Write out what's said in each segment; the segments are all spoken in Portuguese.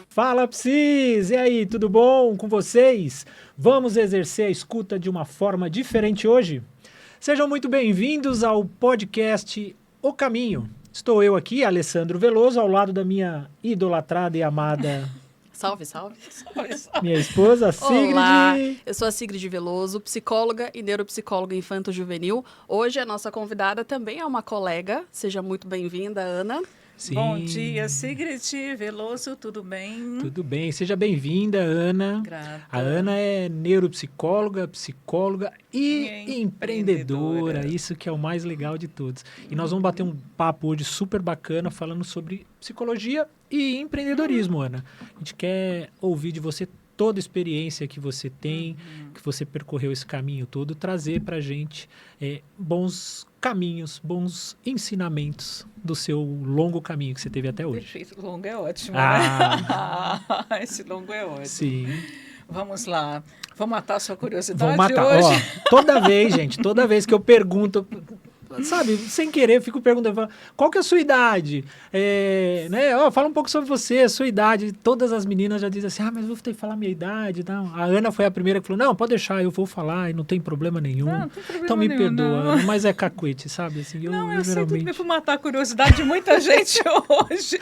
Fala, Psis! E aí, tudo bom com vocês? Vamos exercer a escuta de uma forma diferente hoje? Sejam muito bem-vindos ao podcast O Caminho. Estou eu aqui, Alessandro Veloso, ao lado da minha idolatrada e amada... Salve, salve. Minha esposa, Sigrid. Olá, eu sou a Sigrid Veloso, psicóloga e neuropsicóloga infanto-juvenil. Hoje a nossa convidada também é uma colega. Seja muito bem-vinda, Ana. Sim. Bom dia, Sigrid Veloso, tudo bem? Tudo bem, seja bem-vinda, Ana. Grata. A Ana é neuropsicóloga, psicóloga e empreendedora, isso que é o mais legal de todos. E nós vamos bater um papo hoje super bacana falando sobre psicologia e empreendedorismo, Ana. A gente quer ouvir de você toda a experiência que você tem, que você percorreu esse caminho todo, trazer pra gente bons caminhos, bons ensinamentos do seu longo caminho que você teve até hoje. Perfeito, longo é ótimo, Ah. né? Esse longo é ótimo. Sim. Vamos lá. Vou matar a sua curiosidade Vou matar. hoje. Ó, toda vez que eu pergunto, sabe, sem querer, eu fico perguntando, qual que é a sua idade? Né? Ó, fala um pouco sobre você, a sua idade. Todas as meninas já dizem assim, mas eu vou ter que falar a minha idade. Não. A Ana foi a primeira que falou, não, pode deixar, eu vou falar e não tem problema nenhum. Não tem problema então me nenhum, perdoa, não. Ana, mas é cacuete, sabe? Assim, Não, eu sei geralmente... tudo bem para matar a curiosidade de muita gente hoje.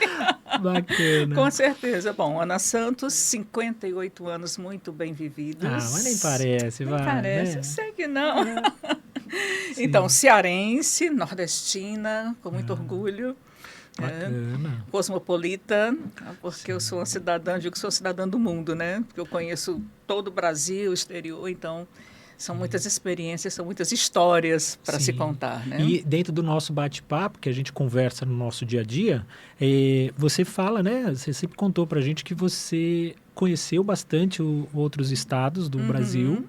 Bacana. Com certeza. Bom, Ana Santos, 58 anos muito bem vividos. Ah, mas nem parece, Nem vai. parece, né? eu sei que não. Sim. Então, cearense, nordestina, com muito orgulho. Bacana. Cosmopolita, porque eu sou uma cidadã, digo que sou cidadã do mundo, né? Porque eu conheço todo o Brasil, o exterior, então são muitas experiências, são muitas histórias para se Sim. contar, né? E dentro do nosso bate-papo, que a gente conversa no nosso dia a dia, você fala, né? Você sempre contou pra gente que você conheceu bastante outros estados do Brasil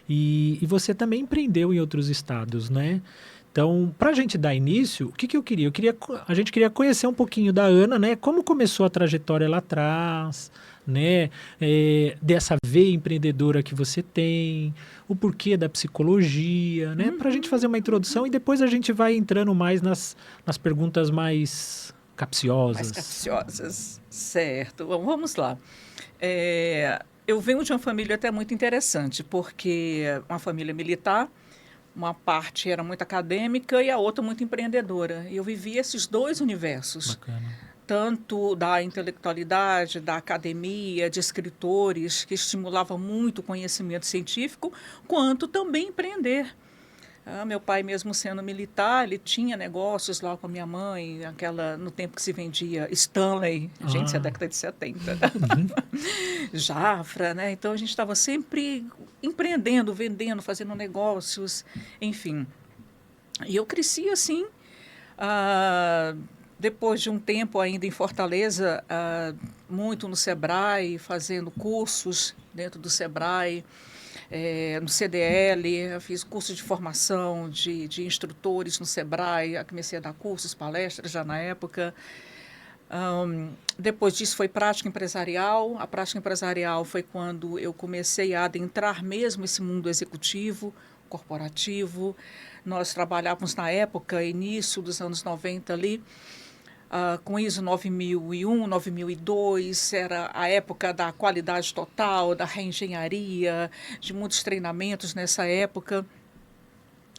e você também empreendeu em outros estados, né? Então, para a gente dar início, o que eu queria? A gente queria conhecer um pouquinho da Ana, né? Como começou a trajetória lá atrás, né? Dessa veia empreendedora que você tem, o porquê da psicologia, né? Para a gente fazer uma introdução e depois a gente vai entrando mais nas perguntas mais capciosas. Mais capciosas, certo. Bom, vamos lá. Eu venho de uma família até muito interessante, porque uma família militar, uma parte era muito acadêmica e a outra muito empreendedora. E eu vivi esses dois universos. Bacana. Tanto da intelectualidade, da academia, de escritores, que estimulava muito o conhecimento científico, quanto também empreender. Meu pai, mesmo sendo militar, ele tinha negócios lá com a minha mãe, no tempo que se vendia Stanley, gente, isso é década de 70. Jafra, né? Então, a gente estava sempre empreendendo, vendendo, fazendo negócios, enfim. E eu cresci assim, depois de um tempo ainda em Fortaleza, muito no Sebrae, fazendo cursos dentro do Sebrae, no CDL, eu fiz curso de formação de instrutores no Sebrae, comecei a dar cursos, palestras já na época. Depois disso foi prática empresarial. A prática empresarial foi quando eu comecei a adentrar mesmo esse mundo executivo, corporativo. Nós trabalhávamos na época, início dos anos 90 ali, com ISO 9001, 9002, era a época da qualidade total, da reengenharia, de muitos treinamentos nessa época.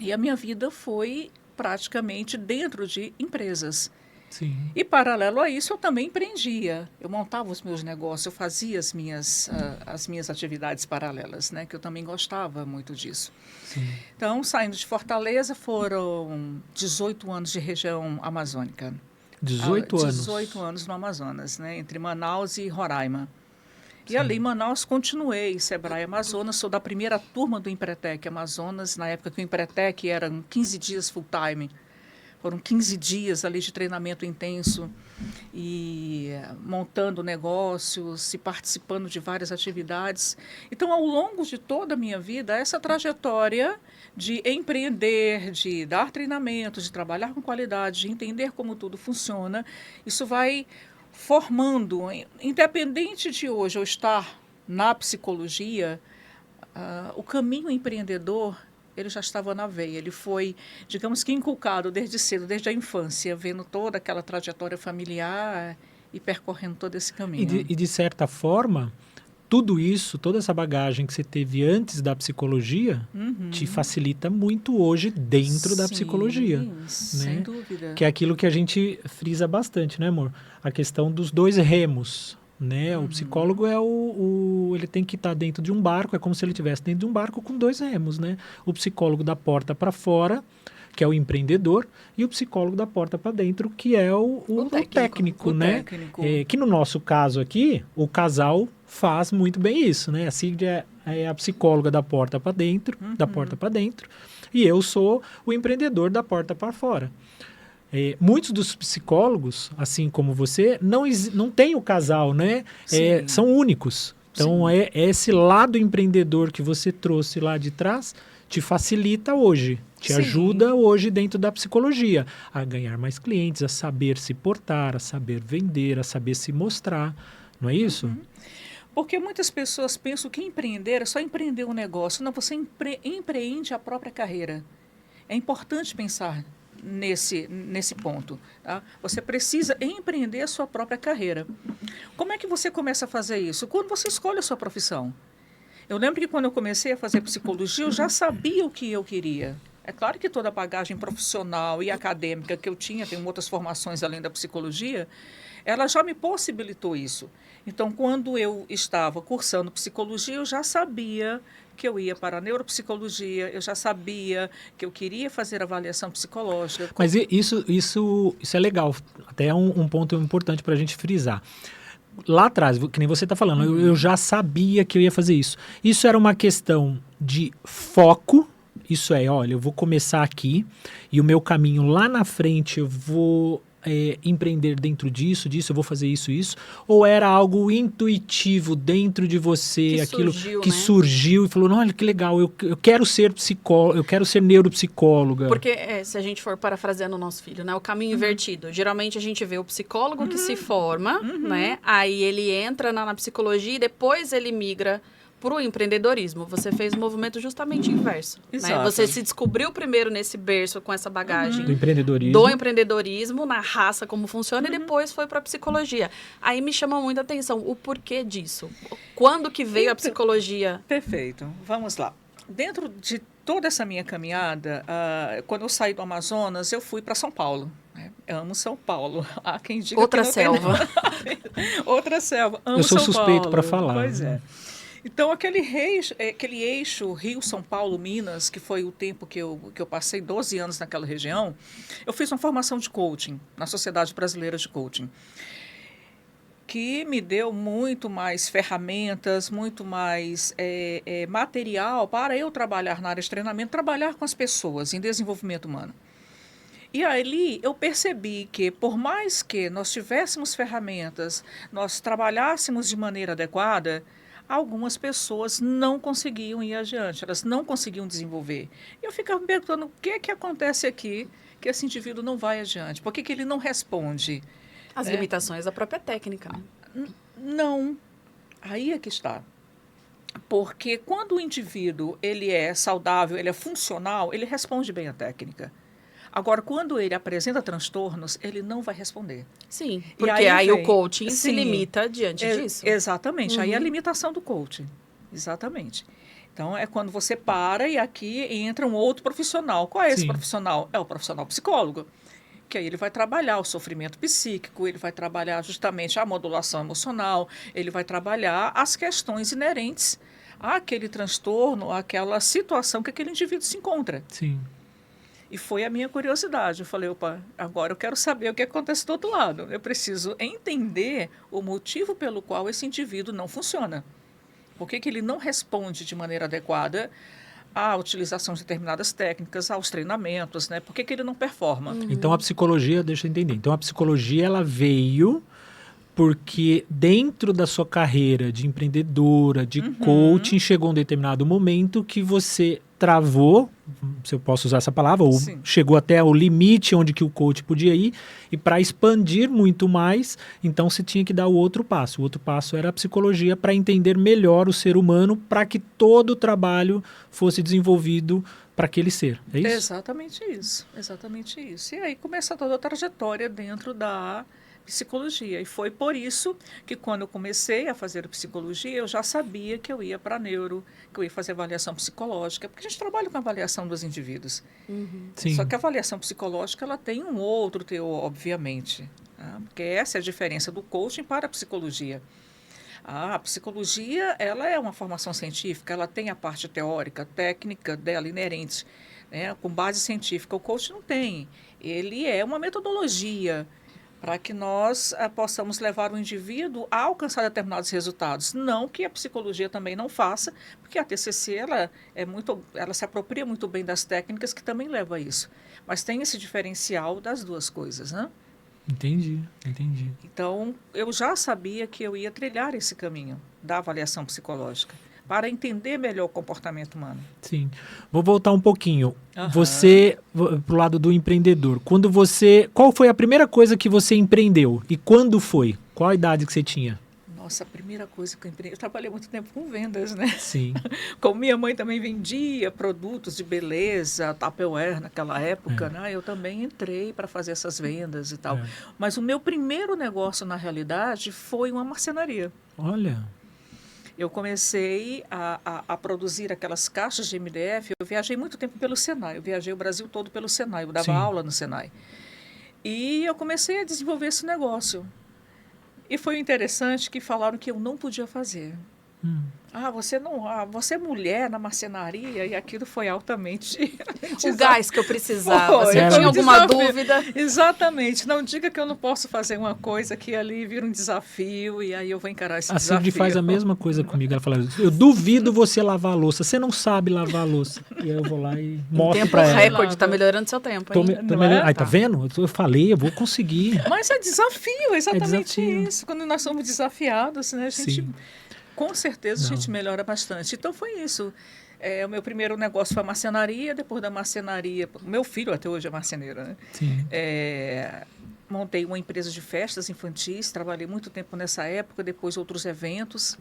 E a minha vida foi praticamente dentro de empresas. Sim. E, paralelo a isso, eu também empreendia. Eu montava os meus negócios, eu fazia as minhas atividades paralelas, né? Que eu também gostava muito disso. Sim. Então, saindo de Fortaleza, foram 18 anos de região amazônica. 18 anos. 18 anos no Amazonas, né? Entre Manaus e Roraima. Sim. E ali em Manaus continuei, Sebrae Amazonas, sou da primeira turma do Empretec Amazonas, na época que o Empretec eram 15 dias full time. Foram 15 dias ali de treinamento intenso e montando negócios e participando de várias atividades. Então, ao longo de toda a minha vida, essa trajetória de empreender, de dar treinamento, de trabalhar com qualidade, de entender como tudo funciona, isso vai formando, independente de hoje eu estar na psicologia, o caminho empreendedor ele já estava na veia. Ele foi, digamos que inculcado desde cedo, desde a infância, vendo toda aquela trajetória familiar e percorrendo todo esse caminho. E de certa forma, tudo isso, toda essa bagagem que você teve antes da psicologia, te facilita muito hoje dentro da psicologia. Sem né? dúvida. Que é aquilo que a gente frisa bastante, né, amor? A questão dos dois remos. Né? O psicólogo ele tem que estar dentro de um barco, é como se ele estivesse dentro de um barco com dois remos, né? O psicólogo da porta para fora, que é o empreendedor, e o psicólogo da porta para dentro, que é o técnico, né? Técnico. Que no nosso caso aqui, o casal faz muito bem isso, né? A Sigrid é a psicóloga da porta para dentro, da porta para dentro, e eu sou o empreendedor da porta para fora. Muitos dos psicólogos, assim como você, não tem o casal, né? São únicos. Então, esse lado empreendedor que você trouxe lá de trás te facilita hoje, te ajuda hoje dentro da psicologia a ganhar mais clientes, a saber se portar, a saber vender, a saber se mostrar. Não é isso? Porque muitas pessoas pensam que empreender é só empreender um negócio. Não, você empreende a própria carreira. É importante pensar nesse ponto. Tá? Você precisa empreender a sua própria carreira. Como é que você começa a fazer isso? Quando você escolhe a sua profissão. Eu lembro que quando eu comecei a fazer psicologia, eu já sabia o que eu queria. É claro que toda a bagagem profissional e acadêmica que eu tinha, tenho outras formações além da psicologia, ela já me possibilitou isso. Então, quando eu estava cursando psicologia, eu já sabia que eu ia para a neuropsicologia, eu já sabia que eu queria fazer avaliação psicológica. Mas isso é legal, até é um ponto importante para a gente frisar. Lá atrás, que nem você está falando, eu já sabia que eu ia fazer isso. Isso era uma questão de foco, isso é, olha, eu vou começar aqui e o meu caminho lá na frente eu vou empreender dentro disso, eu vou fazer isso, ou era algo intuitivo dentro de você, aquilo que surgiu e falou, olha que legal, eu quero ser psicólogo, eu quero ser neuropsicóloga. Porque se a gente for parafraseando o nosso filho, né, o caminho invertido, geralmente a gente vê o psicólogo que se forma, né, aí ele entra na psicologia e depois ele migra para o empreendedorismo. Você fez o movimento justamente inverso. Né? Você se descobriu primeiro nesse berço com essa bagagem do empreendedorismo, na raça, como funciona, e depois foi para a psicologia. Aí me chama muita atenção o porquê disso. Quando que veio a psicologia? Perfeito. Vamos lá. Dentro de toda essa minha caminhada, quando eu saí do Amazonas, eu fui para São Paulo. Eu amo São Paulo. Há quem diga outra que não selva. Outra selva. Amo eu sou São suspeito para falar. Pois é. Então, aquele eixo Rio, São Paulo, Minas, que foi o tempo que eu passei 12 anos naquela região, eu fiz uma formação de coaching na Sociedade Brasileira de Coaching, que me deu muito mais ferramentas, muito mais material para eu trabalhar na área de treinamento, trabalhar com as pessoas em desenvolvimento humano. E ali eu percebi que, por mais que nós tivéssemos ferramentas, nós trabalhássemos de maneira adequada, algumas pessoas não conseguiam ir adiante, elas não conseguiam desenvolver. E eu ficava me perguntando o que acontece aqui que esse indivíduo não vai adiante, por que ele não responde? As limitações da própria técnica. Não, aí é que está. Porque quando o indivíduo ele é saudável, ele é funcional, ele responde bem a técnica. Agora, quando ele apresenta transtornos, ele não vai responder. Sim, porque aí o coaching se limita diante disso. Exatamente, aí é a limitação do coaching. Exatamente. Então, é quando você para e aqui entra um outro profissional. Qual é esse profissional? É o profissional psicólogo. Que aí ele vai trabalhar o sofrimento psíquico, ele vai trabalhar justamente a modulação emocional, ele vai trabalhar as questões inerentes àquele transtorno, àquela situação que aquele indivíduo se encontra. Sim. E foi a minha curiosidade. Eu falei, opa, agora eu quero saber o que acontece do outro lado. Eu preciso entender o motivo pelo qual esse indivíduo não funciona. Por que ele não responde de maneira adequada à utilização de determinadas técnicas, aos treinamentos, né? Por que ele não performa? Então, a psicologia, deixa eu entender. Então, a psicologia, ela veio porque dentro da sua carreira de empreendedora, de coaching, chegou um determinado momento que você travou, se eu posso usar essa palavra, ou chegou até o limite onde que o coach podia ir, e para expandir muito mais, então você tinha que dar o outro passo. O outro passo era a psicologia para entender melhor o ser humano, para que todo o trabalho fosse desenvolvido para aquele ser, é isso? Exatamente isso, exatamente isso. E aí começa toda a trajetória dentro da psicologia. E foi por isso que quando eu comecei a fazer psicologia, eu já sabia que eu ia para neuro, que eu ia fazer avaliação psicológica, porque a gente trabalha com a avaliação dos indivíduos. Sim. Só que a avaliação psicológica ela tem um outro teor, obviamente, tá? Porque essa é a diferença do coaching para a psicologia. A psicologia, ela é uma formação científica, ela tem a parte teórica, técnica dela inerente, né, com base científica. O coaching não tem. Ele é uma metodologia para que nós possamos levar o indivíduo a alcançar determinados resultados. Não que a psicologia também não faça, porque a TCC ela se apropria muito bem das técnicas que também leva a isso. Mas tem esse diferencial das duas coisas, né? Entendi. Então, eu já sabia que eu ia trilhar esse caminho da avaliação psicológica para entender melhor o comportamento humano. Sim. Vou voltar um pouquinho. Você, pro lado do empreendedor, qual foi a primeira coisa que você empreendeu? E quando foi? Qual a idade que você tinha? Nossa, a primeira coisa que eu empreendi, eu trabalhei muito tempo com vendas, né? Sim. Como minha mãe também vendia produtos de beleza, Tupperware naquela época, né? Eu também entrei para fazer essas vendas e tal. Mas o meu primeiro negócio, na realidade, foi uma marcenaria. Olha. Eu comecei a produzir aquelas caixas de MDF. Eu viajei muito tempo pelo Senai. Eu viajei o Brasil todo pelo Senai. Eu dava aula no Senai. E eu comecei a desenvolver esse negócio. E foi interessante que falaram que eu não podia fazer. Você é mulher na marcenaria, e aquilo foi altamente... O gás que eu precisava. Foi, Você tinha alguma dúvida? Exatamente. Não diga que eu não posso fazer uma coisa que ali vira um desafio, e aí eu vou encarar esse desafio. A Cindy faz a mesma coisa comigo. Ela fala, eu duvido você lavar a louça. Você não sabe lavar a louça. E aí eu vou lá e mostro pra ela. Tempo recorde, tá melhorando seu tempo, hein? Aí, tá vendo? Eu falei, eu vou conseguir. Mas é desafio, exatamente isso. Quando nós somos desafiados, né, a gente... Sim. Com certeza a gente melhora bastante. Então foi isso. O meu primeiro negócio foi a marcenaria, depois da marcenaria... Meu filho até hoje é marceneiro, né? Sim. Montei uma empresa de festas infantis, trabalhei muito tempo nessa época, depois outros eventos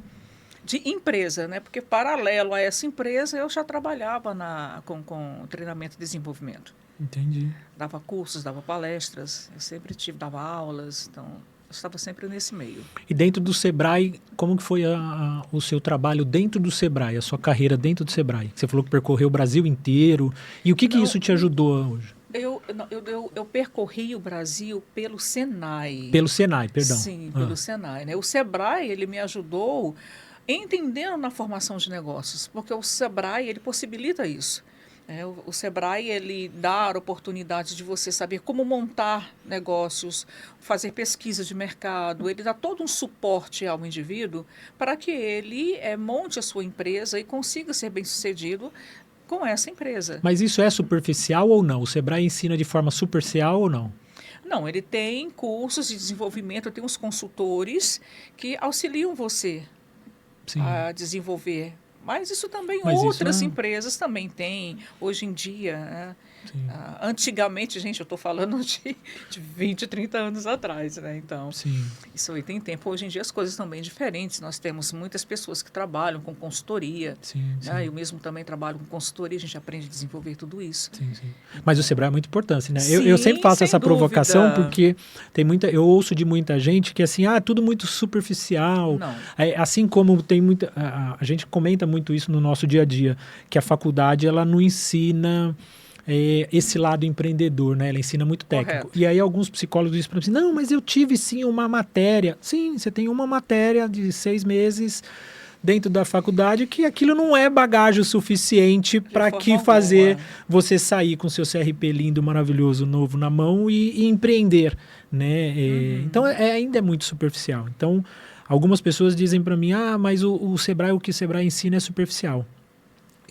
de empresa, né? Porque paralelo a essa empresa eu já trabalhava com treinamento e desenvolvimento. Entendi. Dava cursos, dava palestras, eu sempre dava aulas, então... estava sempre nesse meio. E dentro do Sebrae, como que foi o seu trabalho dentro do Sebrae, a sua carreira dentro do Sebrae? Você falou que percorreu o Brasil inteiro. E o que isso te ajudou hoje? Eu percorri o Brasil pelo Senai. Pelo Senai, perdão. Sim, pelo Senai, né? O Sebrae, ele me ajudou entendendo na formação de negócios, porque o Sebrae, ele possibilita isso. O Sebrae, ele dá a oportunidade de você saber como montar negócios, fazer pesquisa de mercado, ele dá todo um suporte ao indivíduo para que ele monte a sua empresa e consiga ser bem-sucedido com essa empresa. Mas isso é superficial ou não? O Sebrae ensina de forma superficial ou não? Não, ele tem cursos de desenvolvimento, tem uns consultores que auxiliam você a desenvolver. Mas isso também outras empresas também têm, hoje em dia. Né? Antigamente, gente, eu estou falando de 20, 30 anos atrás, né? Então, isso aí tem tempo. Hoje em dia as coisas estão bem diferentes. Nós temos muitas pessoas que trabalham com consultoria. Né? Eu mesmo também trabalho com consultoria, a gente aprende a desenvolver tudo isso. Mas o Sebrae é muito importante, né? Eu sempre faço essa provocação porque eu ouço de muita gente que assim, tudo muito superficial. Não. Assim como tem muita... A gente comenta muito isso no nosso dia a dia, que a faculdade ela não ensina esse lado empreendedor, né? Ela ensina muito técnico. Correto. E aí alguns psicólogos dizem para mim, não, mas eu tive sim uma matéria. Sim, você tem uma matéria de 6 meses dentro da faculdade que aquilo não é bagagem o suficiente para fazer você sair com seu CRP lindo, maravilhoso, novo na mão e empreender, né? Então ainda é muito superficial. Então algumas pessoas dizem para mim, mas o que o Sebrae ensina é superficial.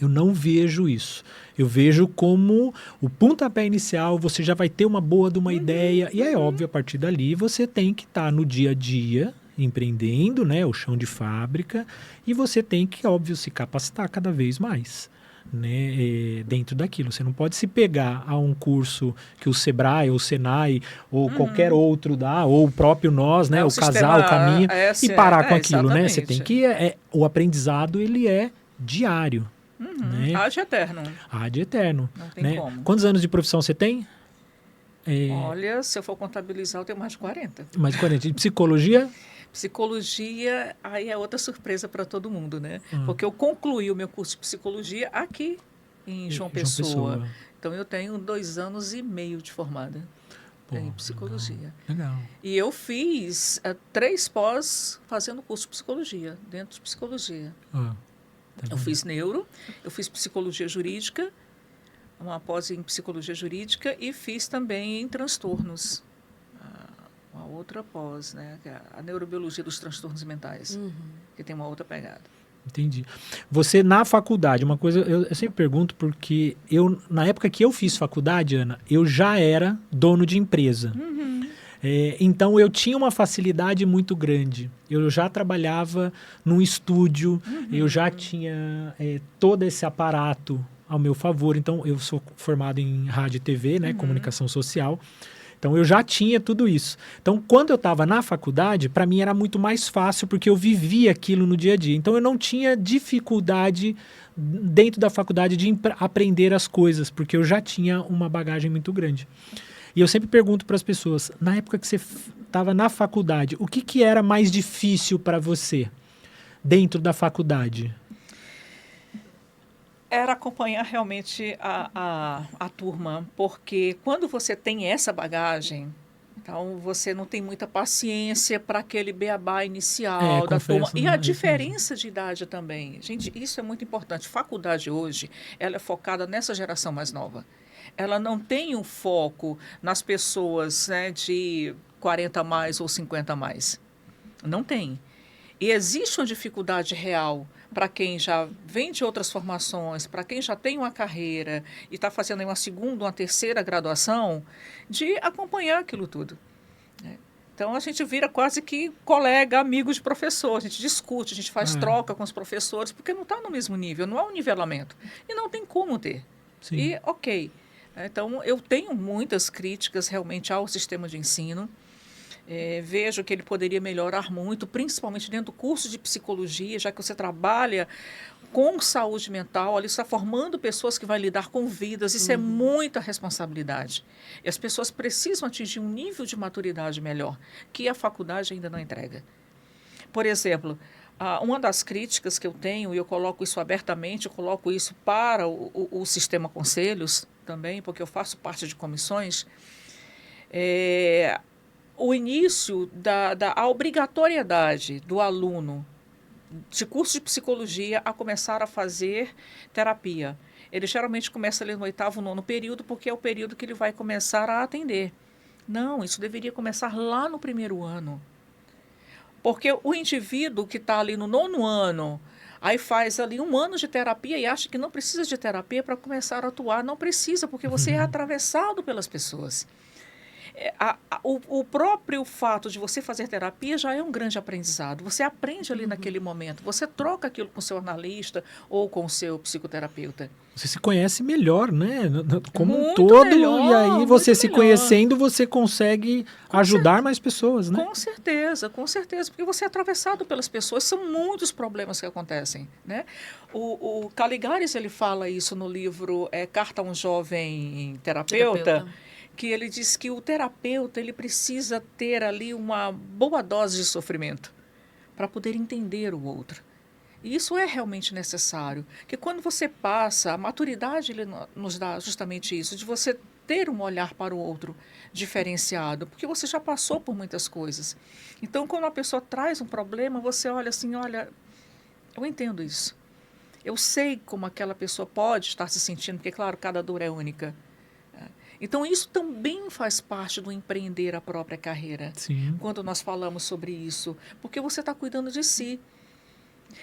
Eu não vejo isso. Eu vejo como o pontapé inicial, você já vai ter uma boa de uma ideia. E é óbvio, a partir dali, você tem que estar no dia a dia, empreendendo, né, o chão de fábrica. E você tem que, óbvio, se capacitar cada vez mais, né, dentro daquilo. Você não pode se pegar a um curso que o Sebrae, ou o Senai, ou qualquer outro dá, ou o próprio nós, né, o casal, o caminho, e parar com aquilo, né? Você tem que... o aprendizado, ele é diário. Né? Ad eterno. Ad eterno. Não tem Né? como. Quantos anos de profissão você tem? Olha, se eu for contabilizar, eu tenho mais de 40. Mais de 40. De psicologia? Psicologia, aí é outra surpresa para todo mundo, né? Porque eu concluí o meu curso de psicologia aqui em João Pessoa. Então, eu tenho 2 anos e meio de formada em psicologia. Legal. E eu fiz 3 pós fazendo curso de psicologia, dentro de psicologia. Eu fiz neuro, eu fiz psicologia jurídica, uma pós em psicologia jurídica, e fiz também em transtornos. Uma outra pós, né? A neurobiologia dos transtornos mentais, que tem uma outra pegada. Entendi. Você, na faculdade, uma coisa, eu sempre pergunto, porque na época que eu fiz faculdade, Ana, eu já era dono de empresa. Então, eu tinha uma facilidade muito grande. Eu já trabalhava num estúdio, eu já tinha todo esse aparato ao meu favor. Então, eu sou formado em rádio e TV, né, comunicação social. Então, eu já tinha tudo isso. Então, quando eu estava na faculdade, para mim era muito mais fácil, porque eu vivia aquilo no dia a dia. Então, eu não tinha dificuldade dentro da faculdade de aprender as coisas, porque eu já tinha uma bagagem muito grande. E eu sempre pergunto para as pessoas, na época que você estava na faculdade, o que era mais difícil para você dentro da faculdade? Era acompanhar realmente a turma, porque quando você tem essa bagagem, então você não tem muita paciência para aquele beabá inicial da turma. E a diferença de idade também. Gente, isso é muito importante. Faculdade hoje, ela é focada nessa geração mais nova. Ela não tem um foco nas pessoas, né, de 40 a mais ou 50 a mais. Não tem. E existe uma dificuldade real para quem já vem de outras formações, para quem já tem uma carreira e está fazendo uma segunda, uma terceira graduação, de acompanhar aquilo tudo. Então, a gente vira quase que colega, amigo de professor, a gente discute, a gente faz troca com os professores, porque não está no mesmo nível, não há um nivelamento. E não tem como ter. Sim. E, ok. Então, eu tenho muitas críticas realmente ao sistema de ensino. Vejo que ele poderia melhorar muito, principalmente dentro do curso de psicologia, já que você trabalha com saúde mental, ali está formando pessoas que vão lidar com vidas, isso é muita responsabilidade. E as pessoas precisam atingir um nível de maturidade melhor, que a faculdade ainda não entrega. Por exemplo, uma das críticas que eu tenho, e eu coloco isso abertamente, eu coloco isso para o sistema conselhos também, porque eu faço parte de comissões, o início da obrigatoriedade do aluno de curso de psicologia a começar a fazer terapia. Ele geralmente começa ali no 8º, 9º período, porque é o período que ele vai começar a atender. Não, isso deveria começar lá no 1º ano. Porque o indivíduo que está ali no 9º ano, aí faz ali 1 ano de terapia e acha que não precisa de terapia para começar a atuar. Não precisa, porque você é atravessado pelas pessoas. O próprio fato de você fazer terapia já é um grande aprendizado. Você aprende ali naquele momento. Você troca aquilo com o seu analista ou com o seu psicoterapeuta. Você se conhece melhor, né? Como um Muito todo. melhor, E aí você se melhor. Conhecendo, você consegue ajudar mais pessoas, né? Com certeza. Porque você é atravessado pelas pessoas. São muitos problemas que acontecem, né? O Caligares, ele fala isso no livro Carta a um Jovem Terapeuta. Que ele diz que o terapeuta ele precisa ter ali uma boa dose de sofrimento para poder entender o outro. E isso é realmente necessário, que quando você passa, a maturidade ele nos dá justamente isso, de você ter um olhar para o outro diferenciado, porque você já passou por muitas coisas. Então, quando a pessoa traz um problema, você olha assim, olha, eu entendo isso. Eu sei como aquela pessoa pode estar se sentindo, porque, claro, cada dor é única. Então, isso também faz parte do empreender a própria carreira. Sim. Quando nós falamos sobre isso. Porque você está cuidando de si.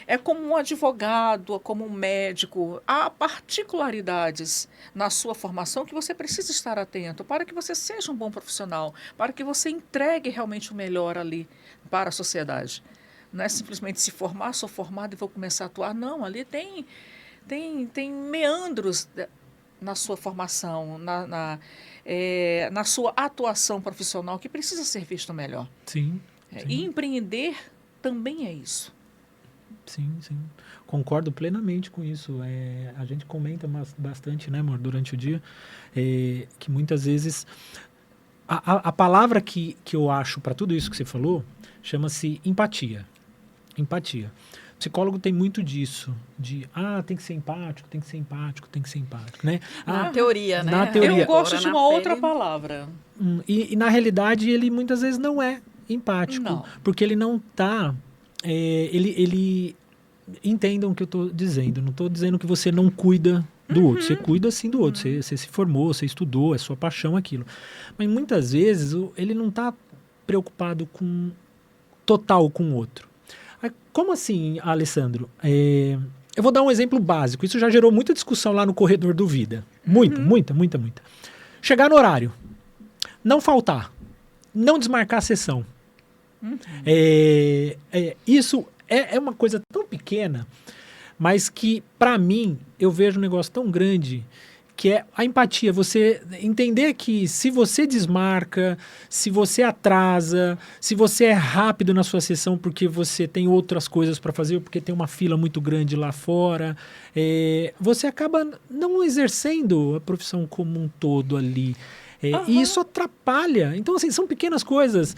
É como um advogado, como um médico. Há particularidades na sua formação que você precisa estar atento para que você seja um bom profissional, para que você entregue realmente o melhor ali para a sociedade. Não é simplesmente se formar, sou formado e vou começar a atuar. Não, ali tem meandros na sua formação, na sua atuação profissional, que precisa ser visto melhor. Sim. E empreender também é isso. Sim, sim. Concordo plenamente com isso. A gente comenta bastante, né, amor, durante o dia, que muitas vezes a palavra que eu acho para tudo isso que você falou chama-se empatia. Empatia. O psicólogo tem muito disso, tem que ser empático, tem que ser empático, tem que ser empático, né? Na teoria, né? Na teoria. Eu gosto Agora, de na uma outra pele. palavra. E na realidade ele muitas vezes não é empático, Não. porque ele não está... ele entendam o que eu estou dizendo. Não estou dizendo que você não cuida do outro. Você cuida sim do outro. Você se formou, você estudou, é sua paixão aquilo. Mas muitas vezes ele não está preocupado total com o outro. Como assim, Alessandro? Eu vou dar um exemplo básico. Isso já gerou muita discussão lá no corredor do Vida. Muita. Chegar no horário. Não faltar. Não desmarcar a sessão. Isso é uma coisa tão pequena, mas que, para mim, eu vejo um negócio tão grande, que é a empatia. Você entender que se você desmarca, se você atrasa, se você é rápido na sua sessão porque você tem outras coisas para fazer, ou porque tem uma fila muito grande lá fora, você acaba não exercendo a profissão como um todo ali. E isso atrapalha. Então, assim, são pequenas coisas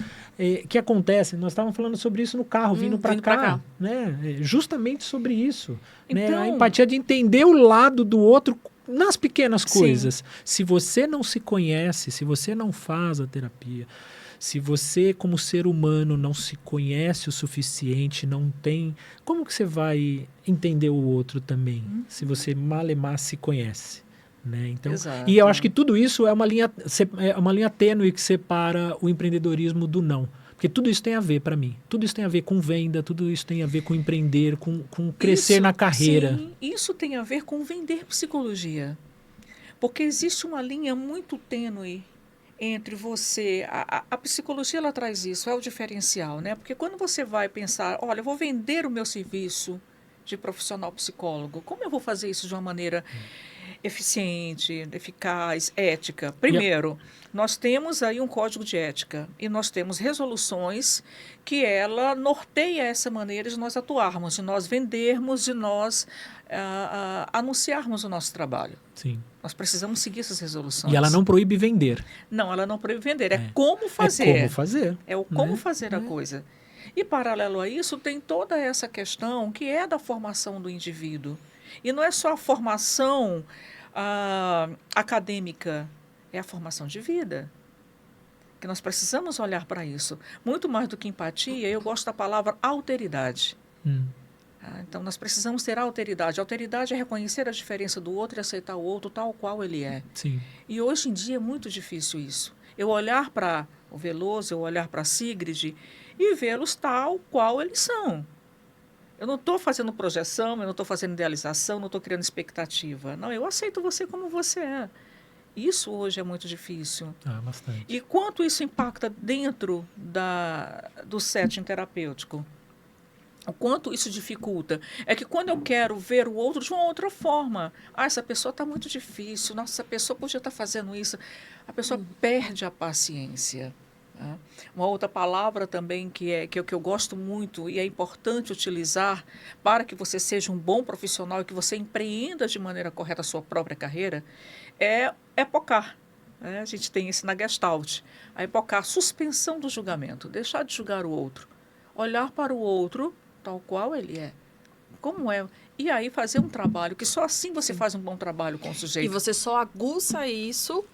que acontecem. Nós estávamos falando sobre isso no carro, vindo para cá. Né? Justamente sobre isso. Então, né? A empatia de entender o lado do outro nas pequenas coisas. Sim. Se você não se conhece, se você não faz a terapia, se você, como ser humano, não se conhece o suficiente, não tem... Como que você vai entender o outro também? Se você malemar se conhece? Né? Então, e eu acho que tudo isso é uma linha tênue que separa o empreendedorismo do não. Porque tudo isso tem a ver para mim. Tudo isso tem a ver com venda, tudo isso tem a ver com empreender, com crescer na carreira. Sim, isso tem a ver com vender psicologia. Porque existe uma linha muito tênue entre você... A psicologia, ela traz isso, é o diferencial, né? Porque quando você vai pensar, olha, eu vou vender o meu serviço de profissional psicólogo, como eu vou fazer isso de uma maneira eficiente, eficaz, ética? Primeiro, nós temos aí um código de ética e nós temos resoluções que ela norteia essa maneira de nós atuarmos, de nós vendermos, de nós anunciarmos o nosso trabalho. Sim. Nós precisamos seguir essas resoluções. E ela não proíbe vender. Não, ela não proíbe vender. É como fazer. É como fazer. É o como fazer a coisa. E, paralelo a isso, tem toda essa questão que é da formação do indivíduo. E não é só a formação acadêmica, é a formação de vida. Que nós precisamos olhar para isso. Muito mais do que empatia, eu gosto da palavra alteridade. Então, nós precisamos ter alteridade. Alteridade é reconhecer a diferença do outro e aceitar o outro tal qual ele é. Sim. E hoje em dia é muito difícil isso. Eu olhar para o Veloso, eu olhar para a Sigrid e vê-los tal qual eles são. Eu não estou fazendo projeção, eu não estou fazendo idealização, não estou criando expectativa. Não, eu aceito você como você é. Isso hoje é muito difícil. Bastante. E quanto isso impacta dentro do setting terapêutico? O quanto isso dificulta? É que quando eu quero ver o outro de uma outra forma, essa pessoa está muito difícil, nossa, essa pessoa podia estar fazendo isso, a pessoa perde a paciência. Tá? Uma outra palavra também que eu gosto muito e é importante utilizar para que você seja um bom profissional e que você empreenda de maneira correta a sua própria carreira, é epocar. A gente tem isso na Gestalt. A epocar, suspensão do julgamento, deixar de julgar o outro, olhar para o outro tal qual ele é, como é, e aí fazer um trabalho, que só assim você faz um bom trabalho com o sujeito. E você só aguça isso,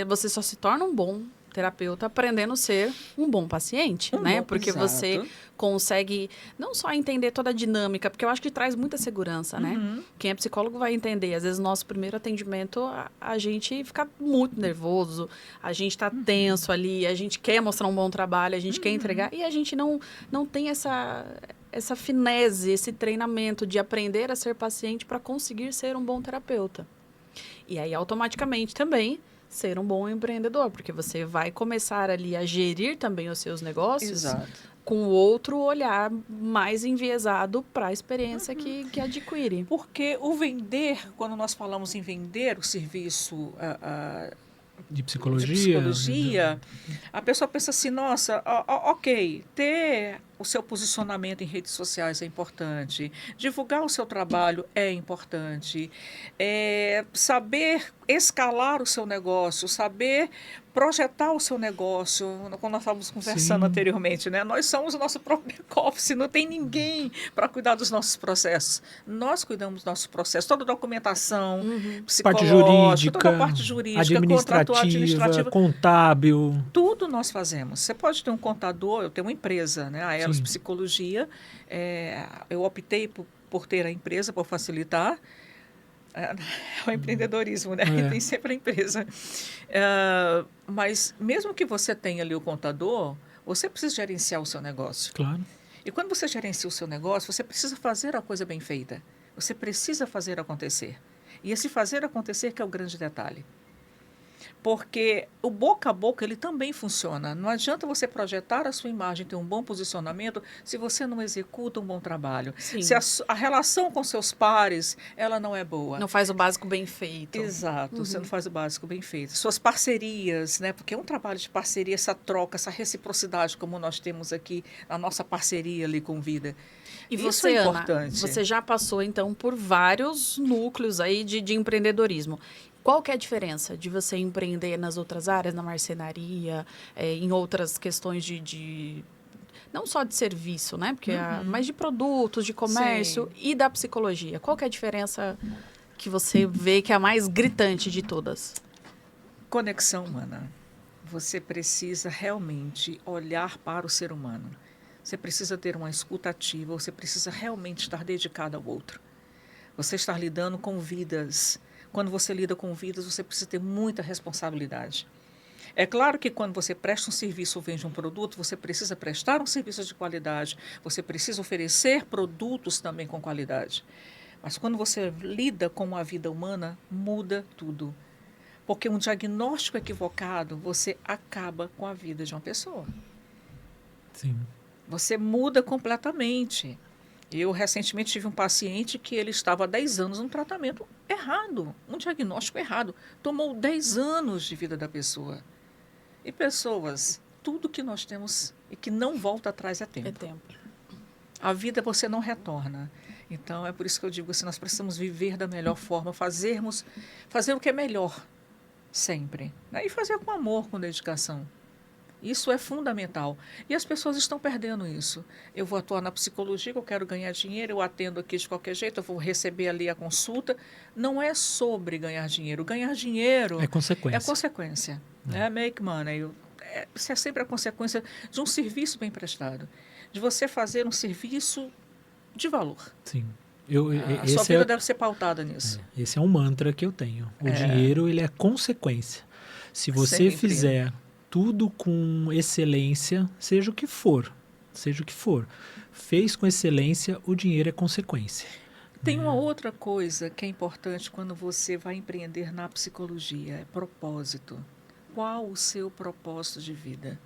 você só se torna um bom terapeuta aprendendo a ser um bom paciente, né? Porque você consegue não só entender toda a dinâmica, porque eu acho que traz muita segurança, né? Quem é psicólogo vai entender. Às vezes, nosso primeiro atendimento, a gente fica muito nervoso, a gente tá tenso ali, a gente quer mostrar um bom trabalho, a gente quer entregar, e a gente não tem essa finese, esse treinamento de aprender a ser paciente para conseguir ser um bom terapeuta. E aí, automaticamente, também ser um bom empreendedor, porque você vai começar ali a gerir também os seus negócios com outro olhar mais enviesado para a experiência que adquire. Porque o vender, quando nós falamos em vender o serviço De psicologia. A pessoa pensa assim, nossa, ok, ter o seu posicionamento em redes sociais é importante, divulgar o seu trabalho é importante, saber escalar o seu negócio, saber projetar o seu negócio, como nós estávamos conversando anteriormente, né? Nós somos o nosso próprio back-office, não tem ninguém para cuidar dos nossos processos. Nós cuidamos do nosso processo, toda a documentação, psicológica, toda a parte jurídica, contratual, administrativa, contábil. Tudo nós fazemos. Você pode ter um contador, eu tenho uma empresa, né? A Elos Psicologia. Eu optei por ter a empresa, por facilitar. É o empreendedorismo, né? Tem sempre a empresa. Mas mesmo que você tenha ali o contador, você precisa gerenciar o seu negócio. Claro. E quando você gerencia o seu negócio, você precisa fazer a coisa bem feita. Você precisa fazer acontecer. E esse fazer acontecer que é o grande detalhe. Porque o boca a boca, ele também funciona. Não adianta você projetar a sua imagem, ter um bom posicionamento, se você não executa um bom trabalho. Sim. Se a relação com seus pares, ela não é boa. Não faz o básico bem feito. Exato, você não faz o básico bem feito. Suas parcerias, né? Porque é um trabalho de parceria, essa troca, essa reciprocidade, como nós temos aqui na nossa parceria ali com Vida. E Isso você, é Ana, importante. você já passou, então, por vários núcleos aí de empreendedorismo. Qual que é a diferença de você empreender nas outras áreas, na marcenaria, em outras questões de não só de serviço, né? Porque mas de produtos, de comércio e da psicologia. Qual que é a diferença que você vê que é a mais gritante de todas? Conexão humana. Você precisa realmente olhar para o ser humano. Você precisa ter uma escuta ativa, você precisa realmente estar dedicado ao outro. Você estar lidando com vidas. Quando você lida com vidas, você precisa ter muita responsabilidade. É claro que quando você presta um serviço ou vende um produto, você precisa prestar um serviço de qualidade, você precisa oferecer produtos também com qualidade. Mas quando você lida com a vida humana, muda tudo. Porque um diagnóstico equivocado, você acaba com a vida de uma pessoa. Sim. Você muda completamente. Eu recentemente tive um paciente que ele estava há 10 anos num tratamento errado, um diagnóstico errado. Tomou 10 anos de vida da pessoa. E pessoas, tudo que nós temos e que não volta atrás é tempo. É tempo. A vida você não retorna. Então, é por isso que eu digo assim, nós precisamos viver da melhor forma, fazer o que é melhor, sempre. Né? E fazer com amor, com dedicação. Isso é fundamental. E as pessoas estão perdendo isso. Eu vou atuar na psicologia, eu quero ganhar dinheiro, eu atendo aqui de qualquer jeito, eu vou receber ali a consulta. Não é sobre ganhar dinheiro. Ganhar dinheiro é consequência. É consequência. Make money. Isso é sempre a consequência de um serviço bem prestado. De você fazer um serviço de valor. Sim. A sua vida deve ser pautada nisso. Esse é um mantra que eu tenho. O dinheiro, ele é consequência. Se você Sempre. fizer tudo com excelência, seja o que for, fez com excelência, o dinheiro é consequência. Tem uma outra coisa que é importante quando você vai empreender na psicologia, é propósito. Qual o seu propósito de vida?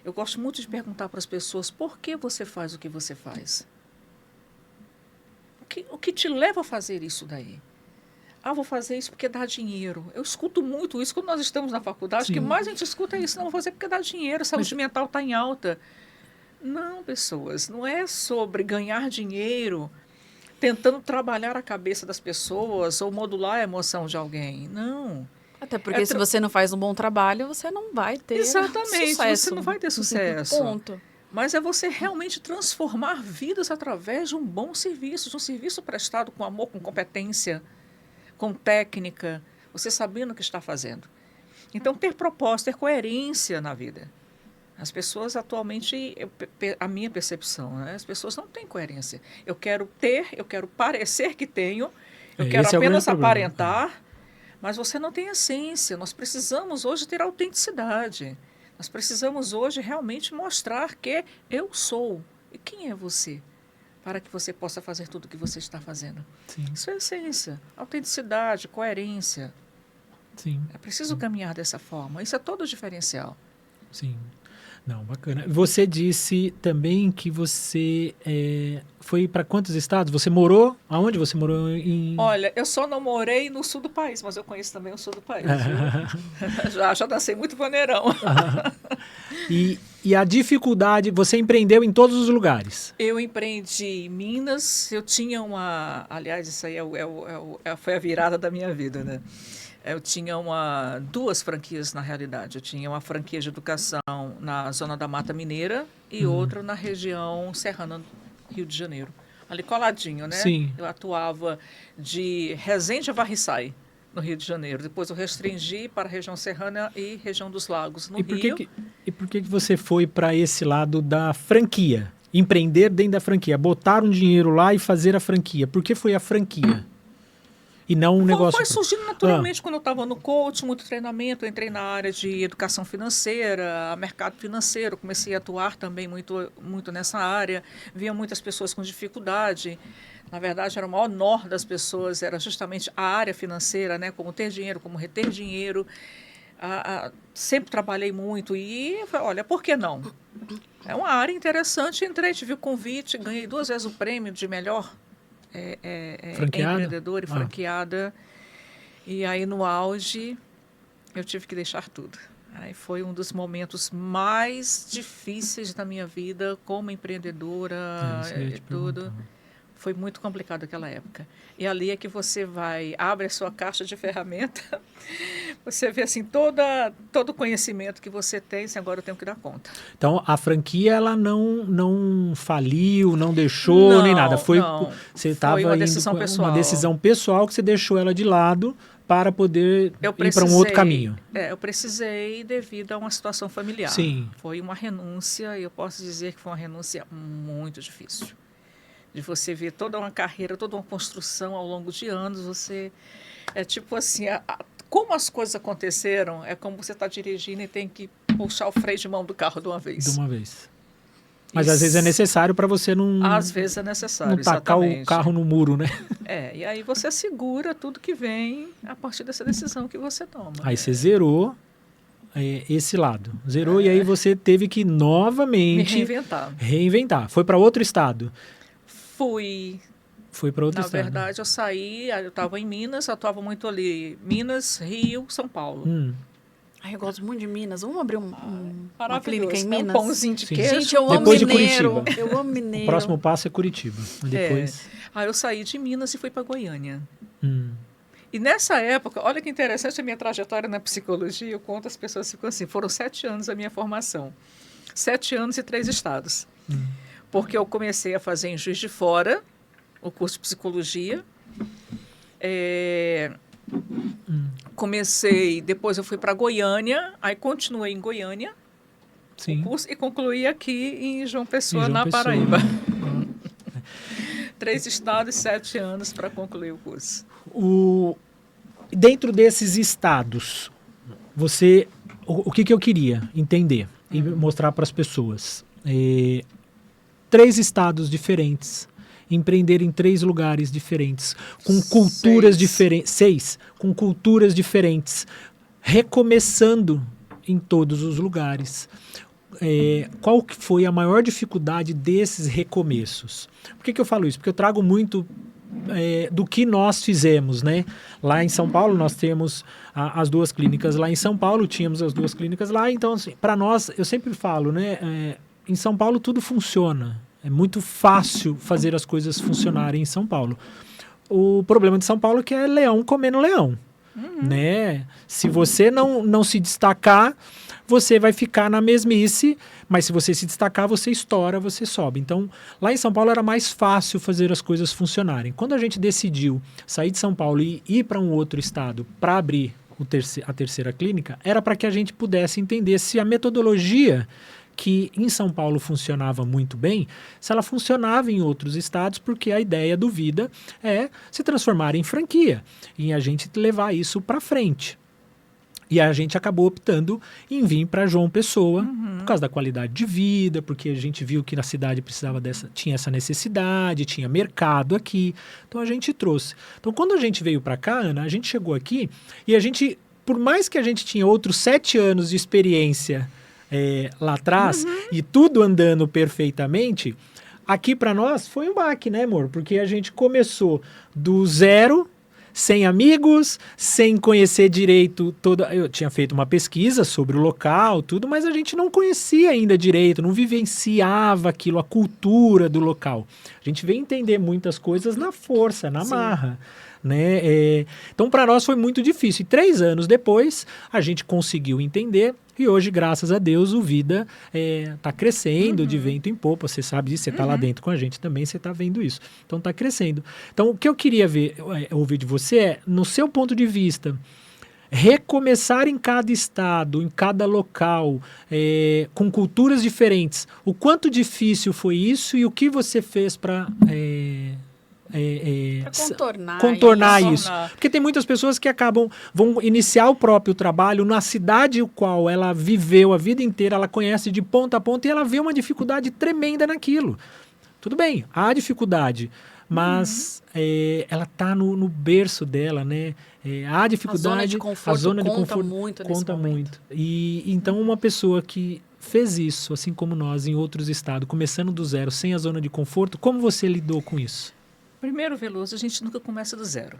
Eu gosto muito de perguntar para as pessoas, por que você faz o que você faz? O que te leva a fazer isso daí? Vou fazer isso porque dá dinheiro. Eu escuto muito isso quando nós estamos na faculdade. O que mais a gente escuta é isso. Não, vou fazer porque dá dinheiro, a saúde mental está em alta. Não, pessoas, não é sobre ganhar dinheiro tentando trabalhar a cabeça das pessoas ou modular a emoção de alguém. Não. Até porque se você não faz um bom trabalho, você não vai ter Exatamente, sucesso. você não vai ter sucesso. Ponto. Mas é você realmente transformar vidas através de um bom serviço, de um serviço prestado com amor, com competência, com técnica, você sabendo o que está fazendo. Então, ter propósito, ter coerência na vida. As pessoas atualmente, a minha percepção, né? As pessoas não têm coerência. Eu quero parecer que tenho, eu quero apenas aparentar, mas você não tem essência. Nós precisamos hoje ter autenticidade. Nós precisamos hoje realmente mostrar que eu sou. E quem é você? Para que você possa fazer tudo o que você está fazendo. Sim. Isso é essência, autenticidade, coerência. Sim. É preciso caminhar dessa forma. Isso é todo o diferencial. Sim. Não, bacana. Você disse também que você foi para quantos estados? Você morou? Aonde você morou? Olha, eu só não morei no sul do país, mas eu conheço também o sul do país. já dancei muito vaneirão. E a dificuldade, você empreendeu em todos os lugares? Eu empreendi em Minas, eu tinha aliás, isso aí foi a virada da minha vida, né? Eu tinha duas franquias, na realidade. Eu tinha uma franquia de educação na zona da Mata Mineira e outra na região serrana, Rio de Janeiro. Ali coladinho, né? Sim. Eu atuava de Resende a Varriçai, no Rio de Janeiro. Depois eu restringi para a região serrana e região dos lagos, no Rio. E por que você foi para esse lado da franquia? Empreender dentro da franquia, botar um dinheiro lá e fazer a franquia. Por que foi a franquia? E não um negócio... Foi surgindo naturalmente quando eu estava no coach, muito treinamento. Eu entrei na área de educação financeira, mercado financeiro. Comecei a atuar também muito, muito nessa área. Via muitas pessoas com dificuldade. Na verdade, era o maior nó das pessoas, era justamente a área financeira, né? Como ter dinheiro, como reter dinheiro. Sempre trabalhei muito e falei, olha, por que não? É uma área interessante. Entrei, tive o convite, ganhei 2 vezes o prêmio de melhor empreendedora e franqueada. E aí, no auge, eu tive que deixar tudo. Aí foi um dos momentos mais difíceis da minha vida como empreendedora e tudo. Foi muito complicado aquela época. E ali é que você abre a sua caixa de ferramenta, você vê assim, todo o conhecimento que você tem, assim, agora eu tenho que dar conta. Então, a franquia, ela não faliu, não deixou, nem nada. Foi uma decisão pessoal. Uma decisão pessoal que você deixou ela de lado para poder ir para um outro caminho. Eu precisei devido a uma situação familiar. Sim. Foi uma renúncia, e eu posso dizer que foi uma renúncia muito difícil. De você ver toda uma carreira, toda uma construção ao longo de anos, você... É tipo assim, como as coisas aconteceram, é como você está dirigindo e tem que puxar o freio de mão do carro de uma vez. De uma vez. Mas às vezes é necessário para você não... Às vezes é necessário, não tacar o carro no muro, né? E aí você segura tudo que vem a partir dessa decisão que você toma. Aí você zerou esse lado. Zerou e aí você teve que novamente... Reinventar. Foi para outro estado. Foi para outro estado. Na verdade, eu saí, eu estava em Minas, eu atuava muito ali. Minas, Rio, São Paulo. Ai, eu gosto muito de Minas. Vamos abrir uma clínica em Minas? Um pãozinho de queijo. Gente, eu amo Depois mineiro. De Curitiba. Eu amo mineiro. O próximo passo é Curitiba. Depois... Aí eu saí de Minas e fui para Goiânia. E nessa época, olha que interessante a minha trajetória na psicologia, eu conto as pessoas ficam assim, foram 7 anos a minha formação. 7 anos e 3 estados. Porque eu comecei a fazer em Juiz de Fora, o curso de psicologia. Depois eu fui para Goiânia, aí continuei em Goiânia, o curso, e concluí aqui em João Pessoa, na Paraíba. 3 estados e 7 anos para concluir o curso. Dentro desses estados, o que eu queria entender e mostrar para as pessoas? 3 estados diferentes, empreender em 3 lugares diferentes, com culturas diferentes, 6, com culturas diferentes, recomeçando em todos os lugares. Qual que foi a maior dificuldade desses recomeços? Por que eu falo isso? Porque eu trago muito do que nós fizemos, né? Lá em São Paulo nós temos as 2 clínicas lá em São Paulo, tínhamos as 2 clínicas lá, então assim, para nós, eu sempre falo, né? Em São Paulo tudo funciona. É muito fácil fazer as coisas funcionarem em São Paulo. O problema de São Paulo é que é leão comendo leão. Né? Se você não se destacar, você vai ficar na mesmice, mas se você se destacar, você estoura, você sobe. Então, lá em São Paulo era mais fácil fazer as coisas funcionarem. Quando a gente decidiu sair de São Paulo e ir para um outro estado para abrir a terceira clínica, era para que a gente pudesse entender se a metodologia que em São Paulo funcionava muito bem, se ela funcionava em outros estados, porque a ideia do Vida é se transformar em franquia e a gente levar isso para frente. E a gente acabou optando em vir para João Pessoa, por causa da qualidade de vida, porque a gente viu que na cidade tinha essa necessidade, tinha mercado aqui, então a gente trouxe. Então quando a gente veio para cá, Ana, a gente chegou aqui e a gente, por mais que a gente tinha outros 7 anos de experiência lá atrás, e tudo andando perfeitamente, aqui para nós foi um baque, né, amor? Porque a gente começou do zero, sem amigos, sem conhecer direito toda. Eu tinha feito uma pesquisa sobre o local, tudo, mas a gente não conhecia ainda direito, não vivenciava aquilo, a cultura do local. A gente veio entender muitas coisas na força, na marra. Né? Então, para nós foi muito difícil. E 3 anos depois, a gente conseguiu entender. E hoje, graças a Deus, o Vida está crescendo de vento em popa. Você sabe disso, você está lá dentro com a gente também, você está vendo isso. Então, está crescendo. Então, o que eu queria ouvir de você é, no seu ponto de vista, recomeçar em cada estado, em cada local, com culturas diferentes. O quanto difícil foi isso e o que você fez para... contornar isso. Porque tem muitas pessoas que vão iniciar o próprio trabalho na cidade o qual ela viveu a vida inteira, ela conhece de ponta a ponta e ela vê uma dificuldade tremenda naquilo. Tudo bem, há dificuldade, mas ela está no berço dela, né? Há dificuldade, a zona de conforto conta muito. E então uma pessoa que fez isso, assim como nós, em outros estados, começando do zero, sem a zona de conforto, como você lidou com isso? Primeiro, Veloso, a gente nunca começa do zero.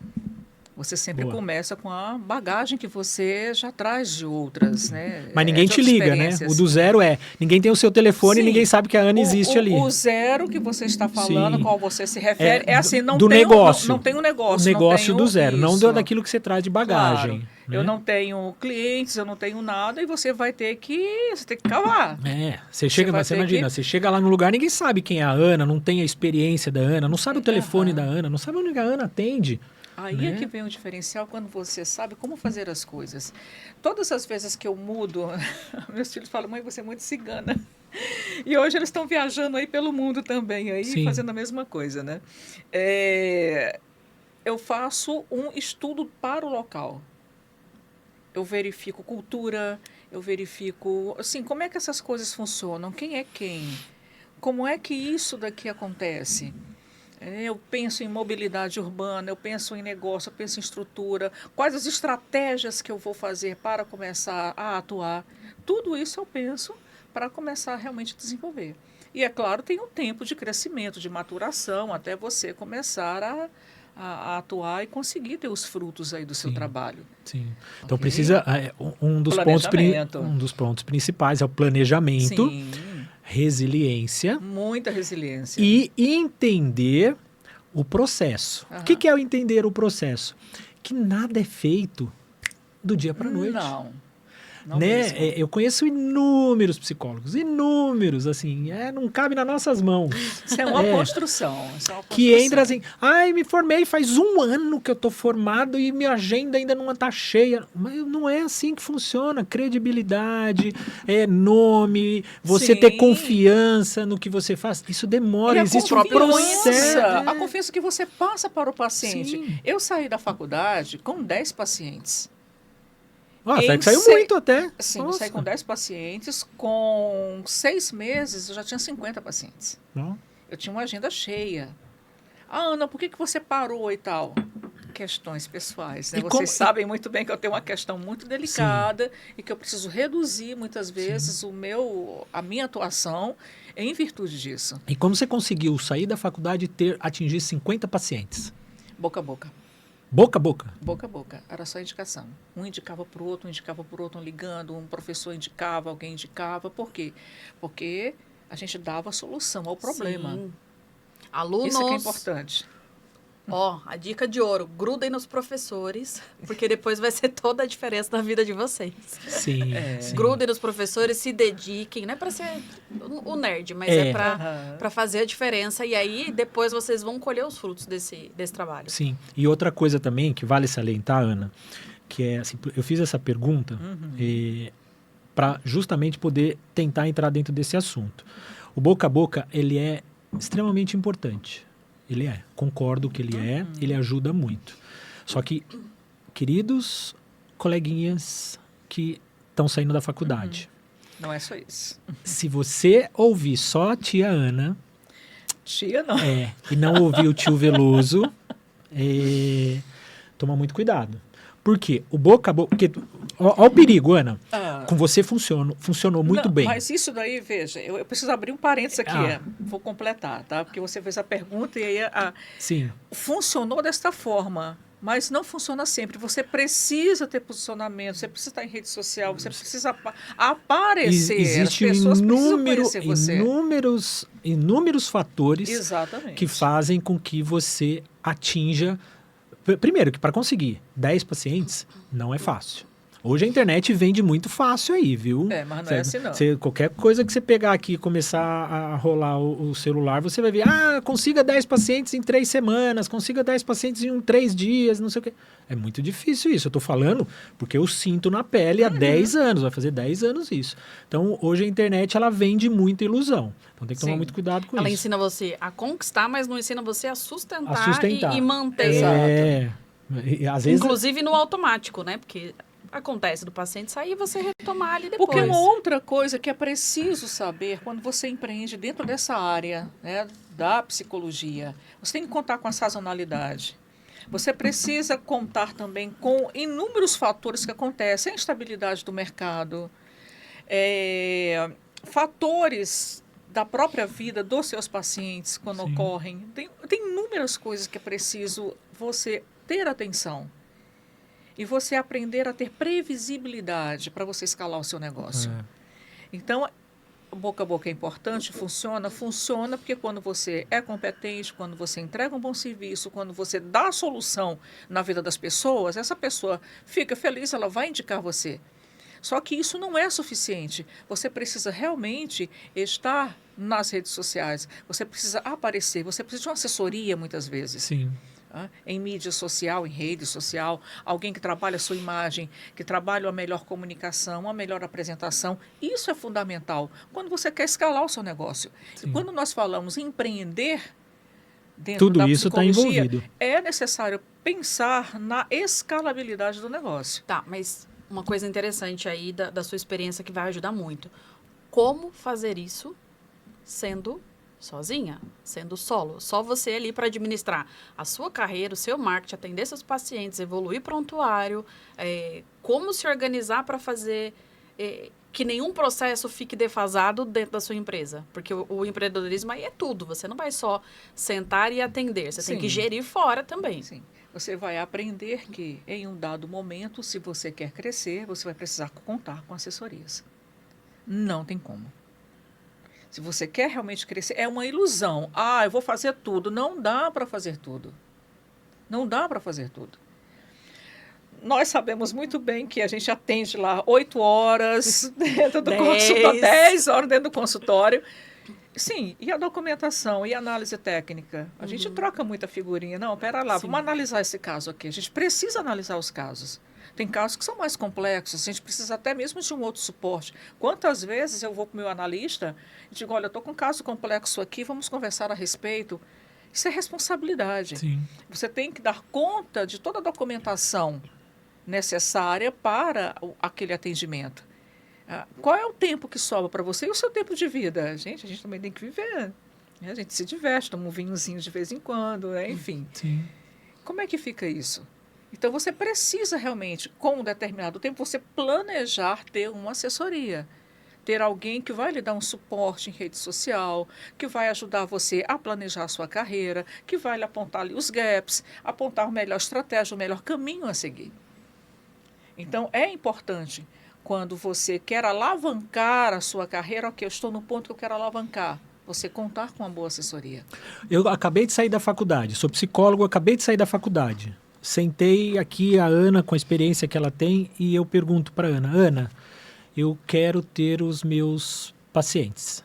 Você sempre começa com a bagagem que você já traz de outras, né? Mas ninguém te liga, né? O do zero ninguém tem o seu telefone e ninguém sabe que a Ana existe ali. O zero que você está falando, qual você se refere, assim, não do tem negócio. Não tem um negócio. O negócio do zero, isso. não daquilo que você traz de bagagem. Claro. Né? Eu não tenho clientes, eu não tenho nada, e você vai ter que cavar. Você chega lá no lugar, ninguém sabe quem é a Ana, não tem a experiência da Ana, não sabe o telefone da Ana, não sabe onde a Ana atende. Aí é que vem o diferencial quando você sabe como fazer as coisas. Todas as vezes que eu mudo, meus filhos falam, mãe, você é muito cigana. E hoje eles estão viajando aí pelo mundo também, aí, fazendo a mesma coisa, né? Eu faço um estudo para o local. Eu verifico cultura, eu verifico, assim, como é que essas coisas funcionam, quem é quem, como é que isso daqui acontece. Eu penso em mobilidade urbana, eu penso em negócio, eu penso em estrutura, quais as estratégias que eu vou fazer para começar a atuar. Tudo isso eu penso para começar a realmente desenvolver. E, é claro, tem um tempo de crescimento, de maturação, até você começar a atuar e conseguir ter os frutos aí do seu trabalho. Sim. Então, precisa... um dos pontos principais é o planejamento. Sim. Resiliência. Muita resiliência. E entender o processo. O que é o entender o processo? Que nada é feito do dia para a noite. Não né? Eu conheço inúmeros psicólogos, assim, não cabe nas nossas mãos. Isso é uma construção. Que entra assim, me formei faz 1 ano que eu tô formado e minha agenda ainda não tá cheia. Mas não é assim que funciona. Credibilidade, nome, você ter confiança no que você faz, isso demora, existe um processo. A confiança que você passa para o paciente. Sim. Eu saí da faculdade com 10 pacientes. Até que saiu muito até. Sim, eu saí com 10 pacientes. Com 6 meses, eu já tinha 50 pacientes. Eu tinha uma agenda cheia. Ana, por que você parou e tal? Questões pessoais. Né? Vocês sabem muito bem que eu tenho uma questão muito delicada e que eu preciso reduzir, muitas vezes, a minha atuação em virtude disso. E como você conseguiu sair da faculdade e atingir 50 pacientes? Boca a boca. Boca a boca? Boca a boca. Era só indicação. Um indicava para o outro, um ligando, um professor indicava, alguém indicava. Por quê? Porque a gente dava a solução ao problema. Sim. Alunos... Isso que é importante. A dica de ouro, grudem nos professores, porque depois vai ser toda a diferença na vida de vocês. Sim. Grudem nos professores, se dediquem, não é para ser o nerd, mas para fazer a diferença, e aí depois vocês vão colher os frutos desse trabalho. Sim, e outra coisa também que vale salientar, Ana, que é assim, eu fiz essa pergunta para justamente poder tentar entrar dentro desse assunto. O boca a boca, ele é extremamente importante. Ele concordo que ele ajuda muito. Só que, queridos coleguinhas que estão saindo da faculdade. Não é só isso. Se você ouvir só a tia Ana... Tia não. E não ouvir o tio Veloso, toma muito cuidado. Por quê? O boca a boca... Olha o perigo, Ana. Com você funcionou muito bem. Mas isso daí, veja, eu preciso abrir um parênteses aqui, vou completar, tá? Porque você fez a pergunta e aí Sim. Funcionou desta forma, mas não funciona sempre. Você precisa ter posicionamento, você precisa estar em rede social, você precisa aparecer. Existem As pessoas precisam conhecer você. Inúmeros fatores Exatamente. que fazem com que você atinja... Primeiro, que para conseguir 10 pacientes não é fácil. Hoje a internet vende muito fácil aí, viu? Mas não é assim não. Qualquer coisa que você pegar aqui e começar a rolar o celular, você vai ver, consiga 10 pacientes em 3 semanas, consiga 10 pacientes em 3 dias, não sei o quê. É muito difícil isso. Eu tô falando porque eu sinto na pele há 10 anos, vai fazer 10 anos isso. Então, hoje a internet, ela vende muita ilusão. Então, tem que tomar muito cuidado com isso. Ela ensina você a conquistar, mas não ensina você a sustentar. E manter. E, às vezes... Inclusive no automático, né? Porque... acontece do paciente sair e você retomar ali depois. Porque uma outra coisa que é preciso saber quando você empreende dentro dessa área, né, da psicologia, você tem que contar com a sazonalidade. Você precisa contar também com inúmeros fatores que acontecem, a instabilidade do mercado, fatores da própria vida dos seus pacientes quando ocorrem. Tem inúmeras coisas que é preciso você ter atenção. E você aprender a ter previsibilidade para você escalar o seu negócio. Então, boca a boca é importante, funciona porque quando você é competente, quando você entrega um bom serviço, quando você dá a solução na vida das pessoas, essa pessoa fica feliz, ela vai indicar você. Só que isso não é suficiente. Você precisa realmente estar nas redes sociais, você precisa aparecer, você precisa de uma assessoria muitas vezes. Sim. Em mídia social, em rede social, alguém que trabalha a sua imagem, que trabalha a melhor comunicação, uma melhor apresentação. Isso é fundamental quando você quer escalar o seu negócio. Sim. E quando nós falamos em empreender dentro tudo da isso está envolvido. É necessário pensar na escalabilidade do negócio. Tá, mas uma coisa interessante aí da sua experiência que vai ajudar muito. Como fazer isso sendo sozinha, sendo solo, só você ali para administrar a sua carreira, o seu marketing, atender seus pacientes, evoluir prontuário, como se organizar para fazer que nenhum processo fique defasado dentro da sua empresa, porque o empreendedorismo aí é tudo, você não vai só sentar e atender, você tem que gerir fora também. Sim. Você vai aprender que em um dado momento, se você quer crescer, você vai precisar contar com assessorias. Não tem como. Se você quer realmente crescer, é uma ilusão. Eu vou fazer tudo. Não dá para fazer tudo. Não dá para fazer tudo. Nós sabemos muito bem que a gente atende lá 8 horas dentro do consultório, 10 horas dentro do consultório. Sim, e a documentação, e a análise técnica? A gente troca muita figurinha. Não, pera lá, vamos analisar esse caso aqui. A gente precisa analisar os casos. Tem casos que são mais complexos, a gente precisa até mesmo de um outro suporte. Quantas vezes eu vou para o meu analista e digo, olha, eu estou com um caso complexo aqui, vamos conversar a respeito. Isso é responsabilidade. Sim. Você tem que dar conta de toda a documentação necessária para aquele atendimento. Qual é o tempo que sobra para você e o seu tempo de vida? Gente, a gente também tem que viver. A gente se diverte, toma um vinhozinho de vez em quando, enfim. Sim. Como é que fica isso? Então, você precisa realmente, com um determinado tempo, você planejar ter uma assessoria. Ter alguém que vai lhe dar um suporte em rede social, que vai ajudar você a planejar a sua carreira, que vai lhe apontar ali os gaps, apontar a melhor estratégia, o melhor caminho a seguir. Então, é importante, quando você quer alavancar a sua carreira, eu estou no ponto que eu quero alavancar, você contar com uma boa assessoria. Eu acabei de sair da faculdade, sou psicólogo, acabei de sair da faculdade. Sentei aqui a Ana com a experiência que ela tem e eu pergunto para Ana, eu quero ter os meus pacientes.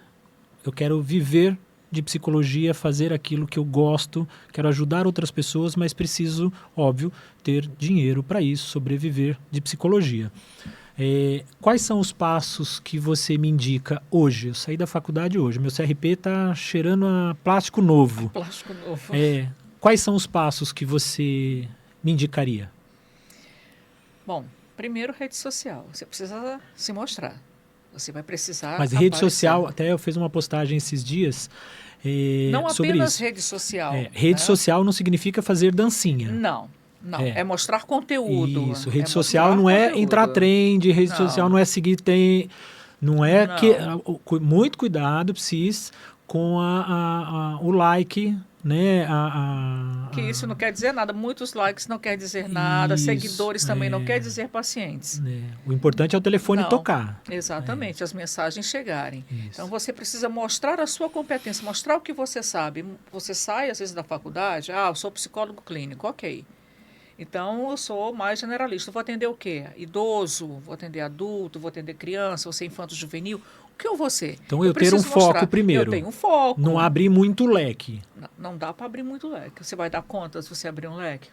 Eu quero viver de psicologia, fazer aquilo que eu gosto, quero ajudar outras pessoas, mas preciso, óbvio, ter dinheiro para isso, sobreviver de psicologia. Quais são os passos que você me indica hoje? Eu saí da faculdade hoje, meu CRP está cheirando a plástico novo. Plástico novo. Quais são os passos que você me indicaria? Bom, primeiro rede social. Você precisa se mostrar. Você vai precisar Mas rede social, até eu fiz uma postagem esses dias não sobre apenas isso. rede social. Rede social não significa fazer dancinha. Não. Não, é mostrar conteúdo. Isso, rede social não é entrar trend, rede social não é seguir não é que muito cuidado, precisa com o like, né? Que isso não quer dizer nada. Muitos likes não quer dizer nada. Isso, seguidores também não quer dizer pacientes. O importante é o telefone tocar. Exatamente, as mensagens chegarem. Isso. Então você precisa mostrar a sua competência, mostrar o que você sabe. Você sai às vezes da faculdade, eu sou psicólogo clínico, ok. Então, eu sou mais generalista. Vou atender o quê? Idoso, vou atender adulto, vou atender criança, vou ser infanto-juvenil. O que eu vou ser? Então, eu ter um foco primeiro. Eu tenho um foco. Não abrir muito leque. Não dá para abrir muito leque. Você vai dar conta se você abrir um leque?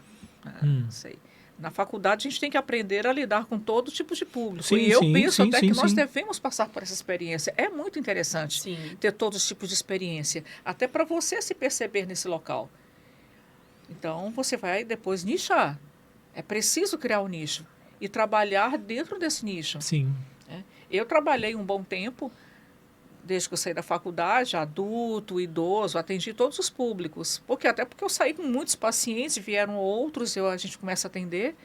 Não sei. Na faculdade, a gente tem que aprender a lidar com todo tipo de público. Sim, e eu penso até que nós sim. devemos passar por essa experiência. É muito interessante ter todos os tipos de experiência. Até para você se perceber nesse local. Então, você vai depois nichar. É preciso criar um nicho e trabalhar dentro desse nicho. Sim. Eu trabalhei um bom tempo, desde que eu saí da faculdade, adulto, idoso, atendi todos os públicos. Até porque eu saí com muitos pacientes, vieram outros, a gente começa a atender.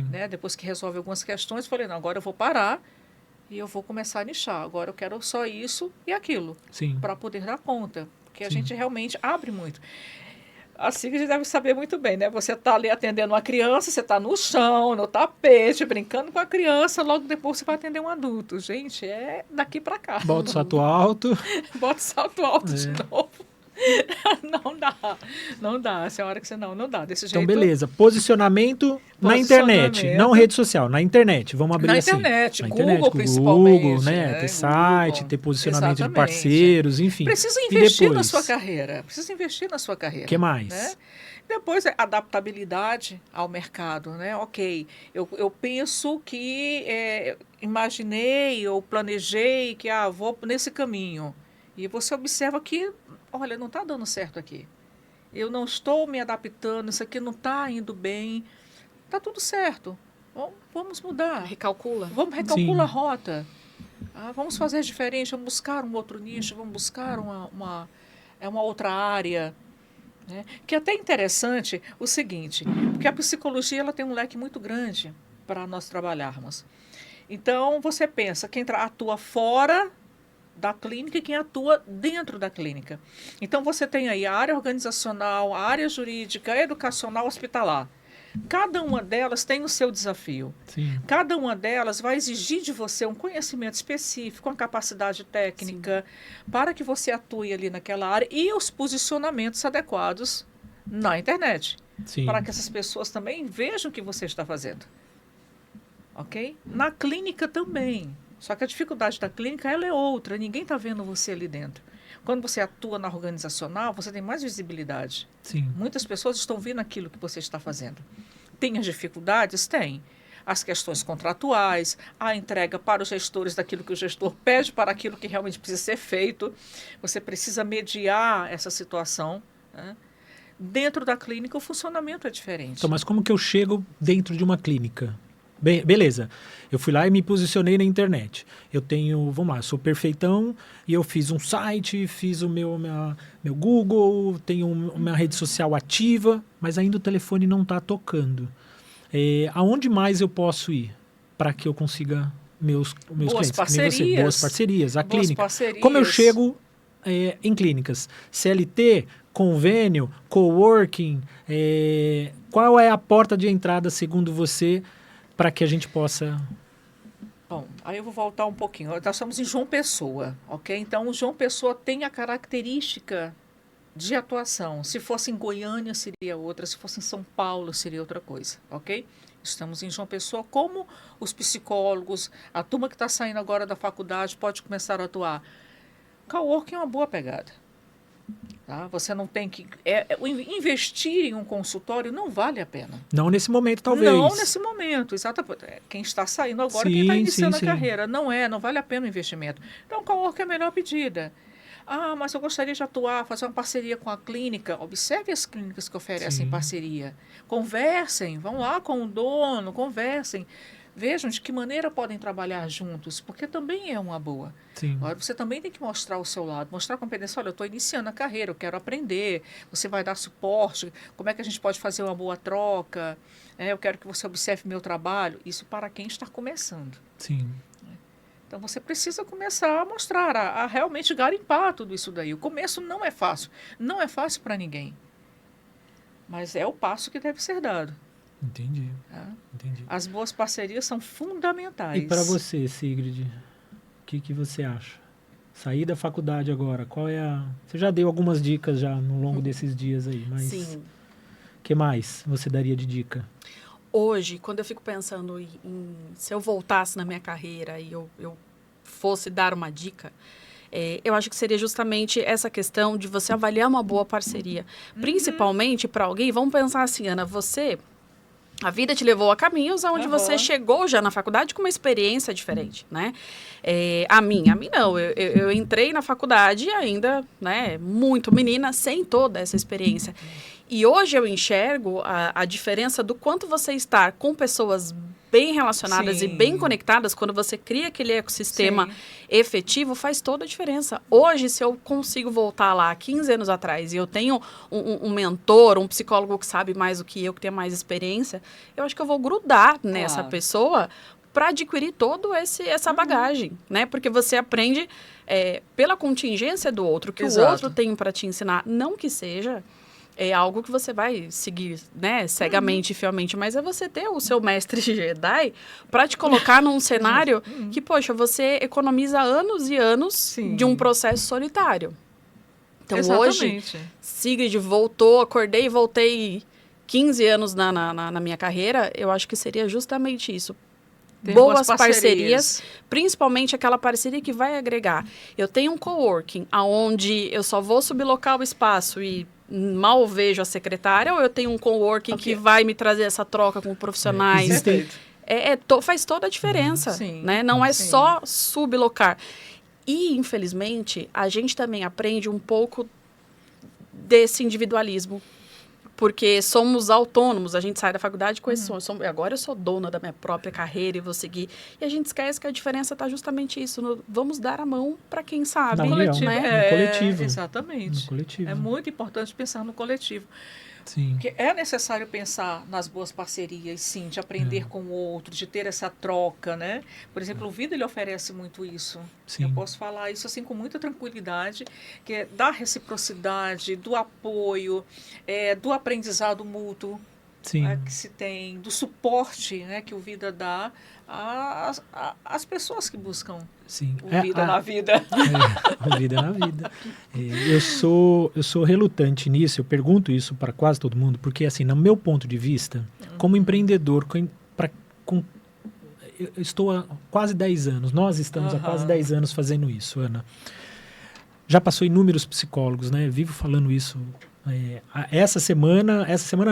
Né? Depois que resolve algumas questões, falei, não, agora eu vou parar e eu vou começar a nichar. Agora eu quero só isso e aquilo, para poder dar conta. Porque a gente realmente abre muito. A Sigrid deve saber muito bem, né? Você está ali atendendo uma criança, você está no chão, no tapete, brincando com a criança, logo depois você vai atender um adulto. Gente, é daqui para cá. Bota o salto alto. Bota o salto alto de novo. Não dá. Essa é a hora que você não dá. Desse jeito. Então, beleza. Posicionamento na internet, não rede social, na internet. Vamos abrir assim. Na internet, principalmente. Google, né? Ter site, ter posicionamento de parceiros, enfim. Precisa investir na sua carreira. O que mais? Né? Depois, adaptabilidade ao mercado, né? Ok, eu penso que, imaginei ou planejei que, vou nesse caminho. E você observa que, olha, não está dando certo aqui. Eu não estou me adaptando, isso aqui não está indo bem. Está tudo certo. Vamos mudar. Recalcula. Vamos recalcular a rota. Vamos fazer diferente, vamos buscar um outro nicho, vamos buscar uma outra área. Né? Que é até interessante o seguinte, porque a psicologia ela tem um leque muito grande para nós trabalharmos. Então, você pensa, quem atua fora da clínica e quem atua dentro da clínica. Então, você tem aí a área organizacional, a área jurídica, a educacional, hospitalar. Cada uma delas tem o seu desafio. Sim. Cada uma delas vai exigir de você um conhecimento específico, uma capacidade técnica, para que você atue ali naquela área e os posicionamentos adequados na internet. Sim. Para que essas pessoas também vejam o que você está fazendo. Ok? Na clínica também. Só que a dificuldade da clínica ela é outra. Ninguém está vendo você ali dentro. Quando você atua na organizacional, você tem mais visibilidade. Sim. Muitas pessoas estão vendo aquilo que você está fazendo. Tem as dificuldades? Tem. As questões contratuais, a entrega para os gestores daquilo que o gestor pede para aquilo que realmente precisa ser feito. Você precisa mediar essa situação. Né? Dentro da clínica, o funcionamento é diferente. Então, mas como que eu chego dentro de uma clínica? Beleza, eu fui lá e me posicionei na internet. Eu tenho, vamos lá, sou perfeitão e eu fiz um site, fiz o meu Google, tenho uma rede social ativa, mas ainda o telefone não está tocando. Aonde mais eu posso ir para que eu consiga meus clientes? Parcerias. Boas parcerias, a clínica. Parcerias. Como eu chego em clínicas? CLT, convênio, coworking, qual é a porta de entrada, segundo você, para que a gente possa... Bom, aí eu vou voltar um pouquinho. Nós estamos em João Pessoa, ok? Então, o João Pessoa tem a característica de atuação. Se fosse em Goiânia, seria outra. Se fosse em São Paulo, seria outra coisa, ok? Estamos em João Pessoa. Como os psicólogos, a turma que está saindo agora da faculdade pode começar a atuar? Coworking é uma boa pegada. Tá? Você não tem que... investir em um consultório não vale a pena. Não nesse momento, talvez. Não nesse momento, exatamente. Quem está saindo agora, quem está iniciando a carreira. Não vale a pena o investimento. Então, o coworking é a melhor pedida. Mas eu gostaria de atuar, fazer uma parceria com a clínica. Observe as clínicas que oferecem parceria. Conversem, vão lá com o dono, conversem. vejam de que maneira podem trabalhar juntos, porque também é uma boa. Sim. Agora, você também tem que mostrar o seu lado, mostrar a competência. Olha, eu estou iniciando a carreira, eu quero aprender, você vai dar suporte, como é que a gente pode fazer uma boa troca, eu quero que você observe meu trabalho. Isso para quem está começando. Sim. Então, você precisa começar a mostrar, a realmente garimpar tudo isso daí. O começo não é fácil. Não é fácil para ninguém. Mas é o passo que deve ser dado. Entendi. Tá? Entendi. As boas parcerias são fundamentais. E para você, Sigrid, o que você acha? Sair da faculdade agora, qual é a... Você já deu algumas dicas já no longo desses dias aí, mas... Sim. O que mais você daria de dica? Hoje, quando eu fico pensando se eu voltasse na minha carreira e eu fosse dar uma dica, eu acho que seria justamente essa questão de você avaliar uma boa parceria. Principalmente para alguém, vamos pensar assim, Ana, a vida te levou a caminhos onde você chegou já na faculdade com uma experiência diferente, né? A mim não. Eu entrei na faculdade ainda, né, muito menina, sem toda essa experiência. E hoje eu enxergo a diferença do quanto você estar com pessoas bem relacionadas Sim. e bem conectadas, quando você cria aquele ecossistema efetivo, faz toda a diferença. Hoje, se eu consigo voltar lá 15 anos atrás e eu tenho um mentor, um psicólogo que sabe mais do que eu, que tem mais experiência, eu acho que eu vou grudar nessa pessoa para adquirir toda essa bagagem, né? Porque você aprende pela contingência do outro, que o outro tem para te ensinar, não que seja... algo que você vai seguir, né, cegamente e fielmente, mas é você ter o seu mestre Jedi para te colocar num cenário que, poxa, você economiza anos e anos de um processo solitário. Então, hoje, Sigrid acordei e voltei 15 anos na minha carreira, eu acho que seria justamente isso. Boas parcerias, principalmente aquela parceria que vai agregar. Eu tenho um coworking, onde eu só vou sublocar o espaço e mal vejo a secretária, ou eu tenho um coworking que vai me trazer essa troca com profissionais. Faz toda a diferença, né? Não é só sublocar. E, infelizmente, a gente também aprende um pouco desse individualismo. Porque somos autônomos, a gente sai da faculdade com esse sonho. Agora eu sou dona da minha própria carreira e vou seguir. E a gente esquece que a diferença está justamente isso. Vamos dar a mão para quem sabe. No coletivo. Né? No coletivo. Exatamente. No coletivo. É muito importante pensar no coletivo. Sim. Porque é necessário pensar nas boas parcerias, sim, de aprender com o outro, de ter essa troca, né? Por exemplo, o Vida, ele oferece muito isso. Sim. Eu posso falar isso assim com muita tranquilidade, que é da reciprocidade, do apoio, do aprendizado mútuo, né, que se tem, do suporte, né, que o Vida dá às pessoas que buscam o Vida na vida. O Vida na vida. Eu sou relutante nisso, eu pergunto isso para quase todo mundo, porque, assim, no meu ponto de vista, como empreendedor, eu estou há quase 10 anos, nós estamos há quase 10 anos fazendo isso, Ana. Já passou inúmeros psicólogos, né? Vivo falando isso. Essa semana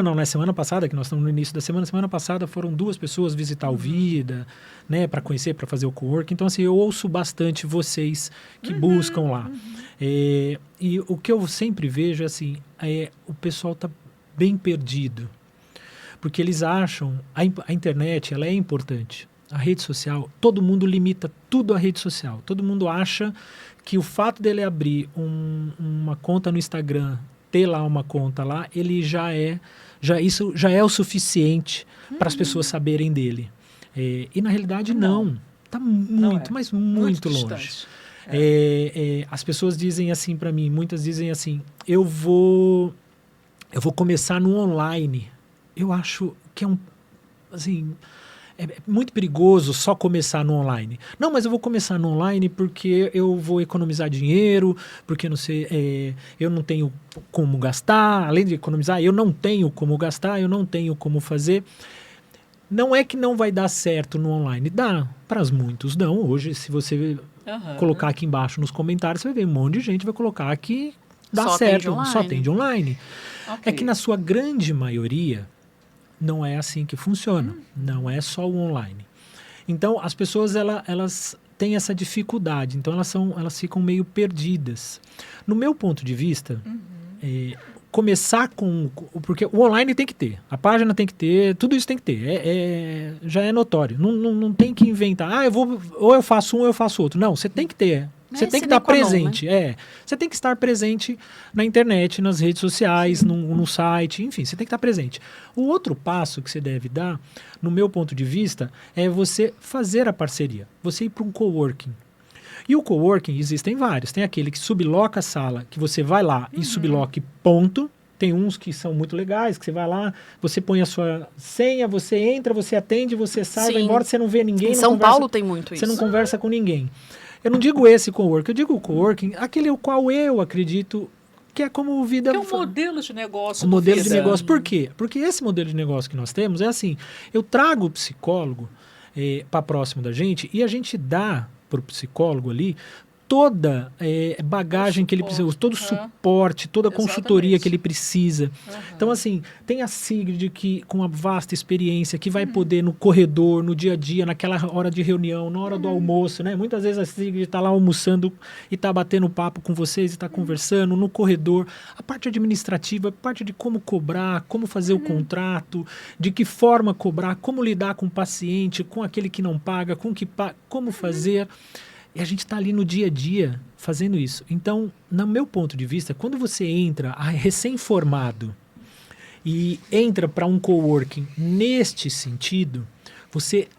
não, né? Semana passada, que nós estamos no início da semana passada foram 2 pessoas visitar o Vida, né? Para conhecer, para fazer o cowork. Então, assim, eu ouço bastante vocês que buscam lá. E o que eu sempre vejo, assim, o pessoal está bem perdido. Porque eles acham, a internet, ela é importante. A rede social, todo mundo limita tudo à rede social. Todo mundo acha que o fato dele abrir uma conta no Instagram, ter lá uma conta lá, ele isso já é o suficiente para as pessoas saberem dele. E na realidade não. Está muito, mas muito longe. As pessoas dizem assim para mim, muitas dizem assim, eu vou começar no online. Eu acho que é muito perigoso só começar no online. Não, mas eu vou começar no online porque eu vou economizar dinheiro, porque eu não tenho como gastar. Além de economizar, eu não tenho como gastar, eu não tenho como fazer. Não é que não vai dar certo no online. Dá, para muitos dão. Hoje, se você colocar aqui embaixo nos comentários, você vai ver um monte de gente vai colocar que dá certo, só atende online. É que na sua grande maioria... não é assim que funciona. Não é só o online. Então, as pessoas elas têm essa dificuldade. Então, elas ficam meio perdidas. No meu ponto de vista, começar porque o online tem que ter, a página tem que ter, tudo isso tem que ter, já é notório, não tem que inventar, ou eu faço um ou eu faço outro, não, você tem que ter, você tem que estar presente, você tem que estar presente na internet, nas redes sociais, no site, enfim, você tem que estar presente. O outro passo que você deve dar, no meu ponto de vista, é você fazer a parceria, você ir para um coworking. E o coworking existem vários. Tem aquele que subloca a sala, que você vai lá e subloca e ponto. Tem uns que são muito legais, que você vai lá, você põe a sua senha, você entra, você atende, você sai, vai embora, você não vê ninguém. Em São Paulo tem muito isso. Você não conversa com ninguém. Eu não digo esse coworking, eu digo o coworking, aquele o qual eu acredito que é como vida... Que é um modelo de negócio. Um modelo de negócio. Por quê? Porque esse modelo de negócio que nós temos é assim, eu trago o psicólogo para próximo da gente e a gente dá para o psicólogo ali toda bagagem que ele precisa, todo o suporte, toda a consultoria que ele precisa. Então, assim, tem a Sigrid que, com uma vasta experiência, que vai poder no corredor, no dia a dia, naquela hora de reunião, na hora do almoço, né? Muitas vezes a Sigrid está lá almoçando e está batendo papo com vocês, e está conversando no corredor. A parte administrativa, a parte de como cobrar, como fazer o contrato, de que forma cobrar, como lidar com o paciente, com aquele que não paga, como fazer... E a gente está ali no dia a dia fazendo isso. Então, no meu ponto de vista, quando você entra recém-formado e entra para um coworking neste sentido, você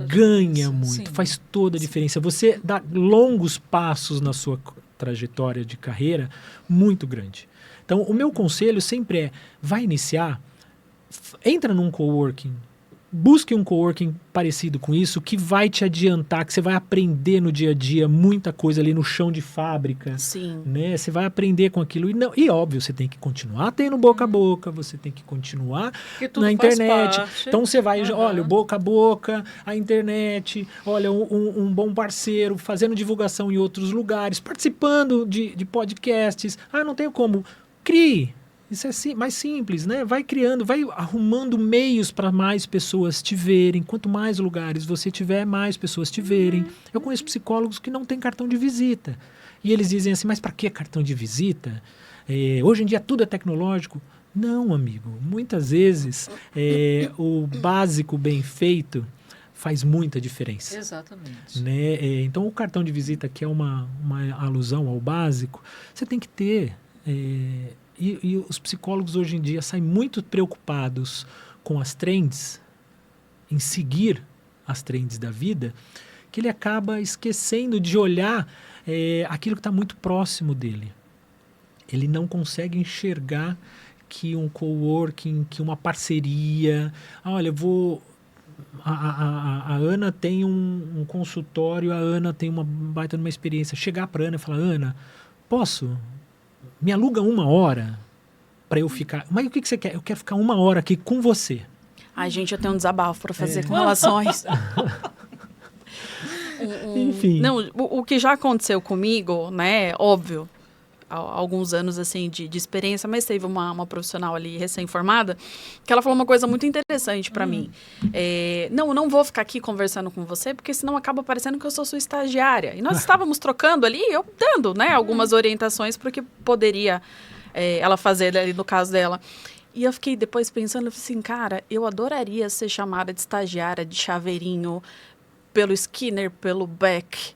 ganha muito, faz toda a diferença. Você dá longos passos na sua trajetória de carreira muito grande. Então, o meu conselho sempre vai iniciar, entra num coworking, busque um coworking parecido com isso, que vai te adiantar, que você vai aprender no dia a dia muita coisa ali no chão de fábrica. Sim. Né? Você vai aprender com aquilo. E óbvio, você tem que continuar tendo boca a boca, você tem que continuar na internet. Então você vai, olha, o boca a boca, a internet, olha, um bom parceiro, fazendo divulgação em outros lugares, participando de podcasts. Não tenho como. Crie. Isso é mais simples, né? Vai criando, vai arrumando meios para mais pessoas te verem. Quanto mais lugares você tiver, mais pessoas te verem. Eu conheço psicólogos que não têm cartão de visita. E eles dizem assim, mas para que cartão de visita? Hoje em dia tudo é tecnológico. Não, amigo. Muitas vezes o básico bem feito faz muita diferença. Exatamente. Né? Então o cartão de visita, que é uma alusão ao básico, você tem que ter... E os psicólogos hoje em dia saem muito preocupados com as trends, em seguir as trends da vida, que ele acaba esquecendo de olhar aquilo que está muito próximo dele. Ele não consegue enxergar que um coworking, que uma parceria... olha, a Ana tem um consultório, a Ana tem uma baita de uma experiência. Chegar para a Ana e falar, Ana, posso... me aluga 1 hora para eu ficar... Mas o que você quer? Eu quero ficar 1 hora aqui com você. Ai, gente, eu tenho um desabafo para fazer com relação a isso. Enfim. Não, o que já aconteceu comigo, né? Óbvio, há alguns anos assim de experiência, mas teve uma profissional ali recém-formada que ela falou uma coisa muito interessante para mim. Eu não vou ficar aqui conversando com você, porque senão acaba parecendo que eu sou sua estagiária. E nós estávamos trocando ali, eu dando, né, algumas orientações para o que poderia ela fazer ali no caso dela. E eu fiquei depois pensando assim, cara, eu adoraria ser chamada de estagiária, de chaveirinho, pelo Skinner, pelo Beck,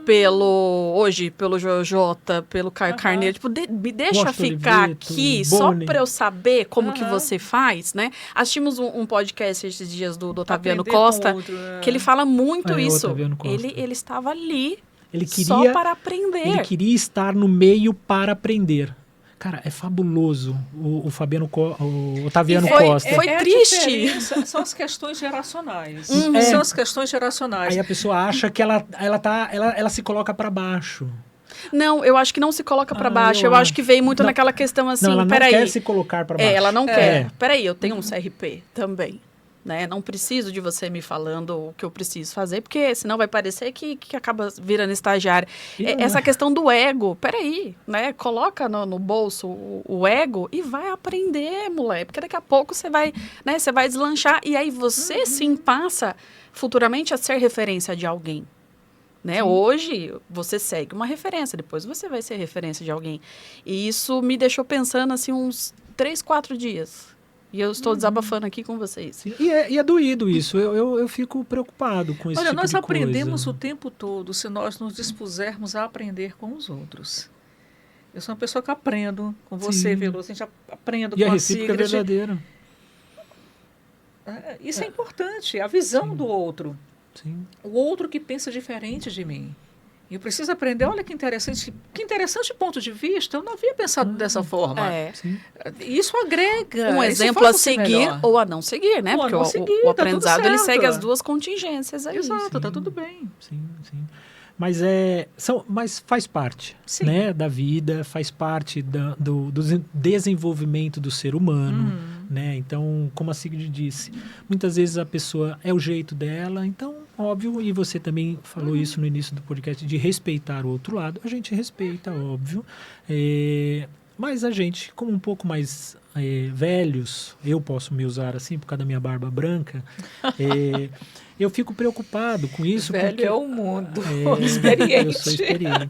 pelo Jojota, pelo Carneiro. Tipo, me deixa Washington ficar Oliveto, aqui só para eu saber como que você faz, né? Assistimos um podcast esses dias do Otaviano Costa, que ele fala muito isso. Ele estava ali só para aprender. Ele queria estar no meio para aprender. Cara, é fabuloso o Otaviano Costa. Foi triste. São as questões geracionais. São as questões geracionais. Aí a pessoa acha que ela se coloca para baixo. Não, eu acho que não se coloca para baixo. Eu acho que veio muito naquela questão assim, não, ela não quer se colocar para baixo. Ela não quer. Peraí, eu tenho um CRP também. Né? Não preciso de você me falando o que eu preciso fazer, porque senão vai parecer que acaba virando estagiário. Essa questão do ego, peraí, né? Coloca no bolso o ego e vai aprender, moleque, porque daqui a pouco você vai, né? Você vai deslanchar e aí você sim passa futuramente a ser referência de alguém. Né? Hoje, você segue uma referência, depois você vai ser referência de alguém. E isso me deixou pensando, assim, uns 3, 4 dias. E eu estou desabafando aqui com vocês. E é doído isso. Eu fico preocupado com esse Olha, tipo nós de aprendemos coisa. o tempo todo se nós nos dispusermos a aprender com os outros. Eu sou uma pessoa que aprendo com você, Sim. Veloso. A gente aprende E a com a recíproca é Sigrid. verdadeira. Isso é importante, a visão do outro. Sim. O outro que pensa diferente de mim. E eu preciso aprender, olha que interessante ponto de vista, eu não havia pensado dessa forma. É. Sim. Isso agrega. Um isso exemplo faz a você seguir melhor. ou a não seguir, né? Ou a Porque não o seguir, tá tudo aprendizado, ele certo. segue as duas contingências aí. Exato, tá Sim. tudo bem. Sim, sim. Mas faz parte, Sim. né, da vida, faz parte do desenvolvimento do ser humano, né? Então, como a Sigrid disse, muitas vezes a pessoa é o jeito dela, então, óbvio, e você também falou isso no início do podcast, de respeitar o outro lado, a gente respeita, óbvio, mas a gente, como um pouco mais velhos, eu posso me usar assim por causa da minha barba branca, eu fico preocupado com isso. Velho porque, é o mundo, eu experiente. sou experiente.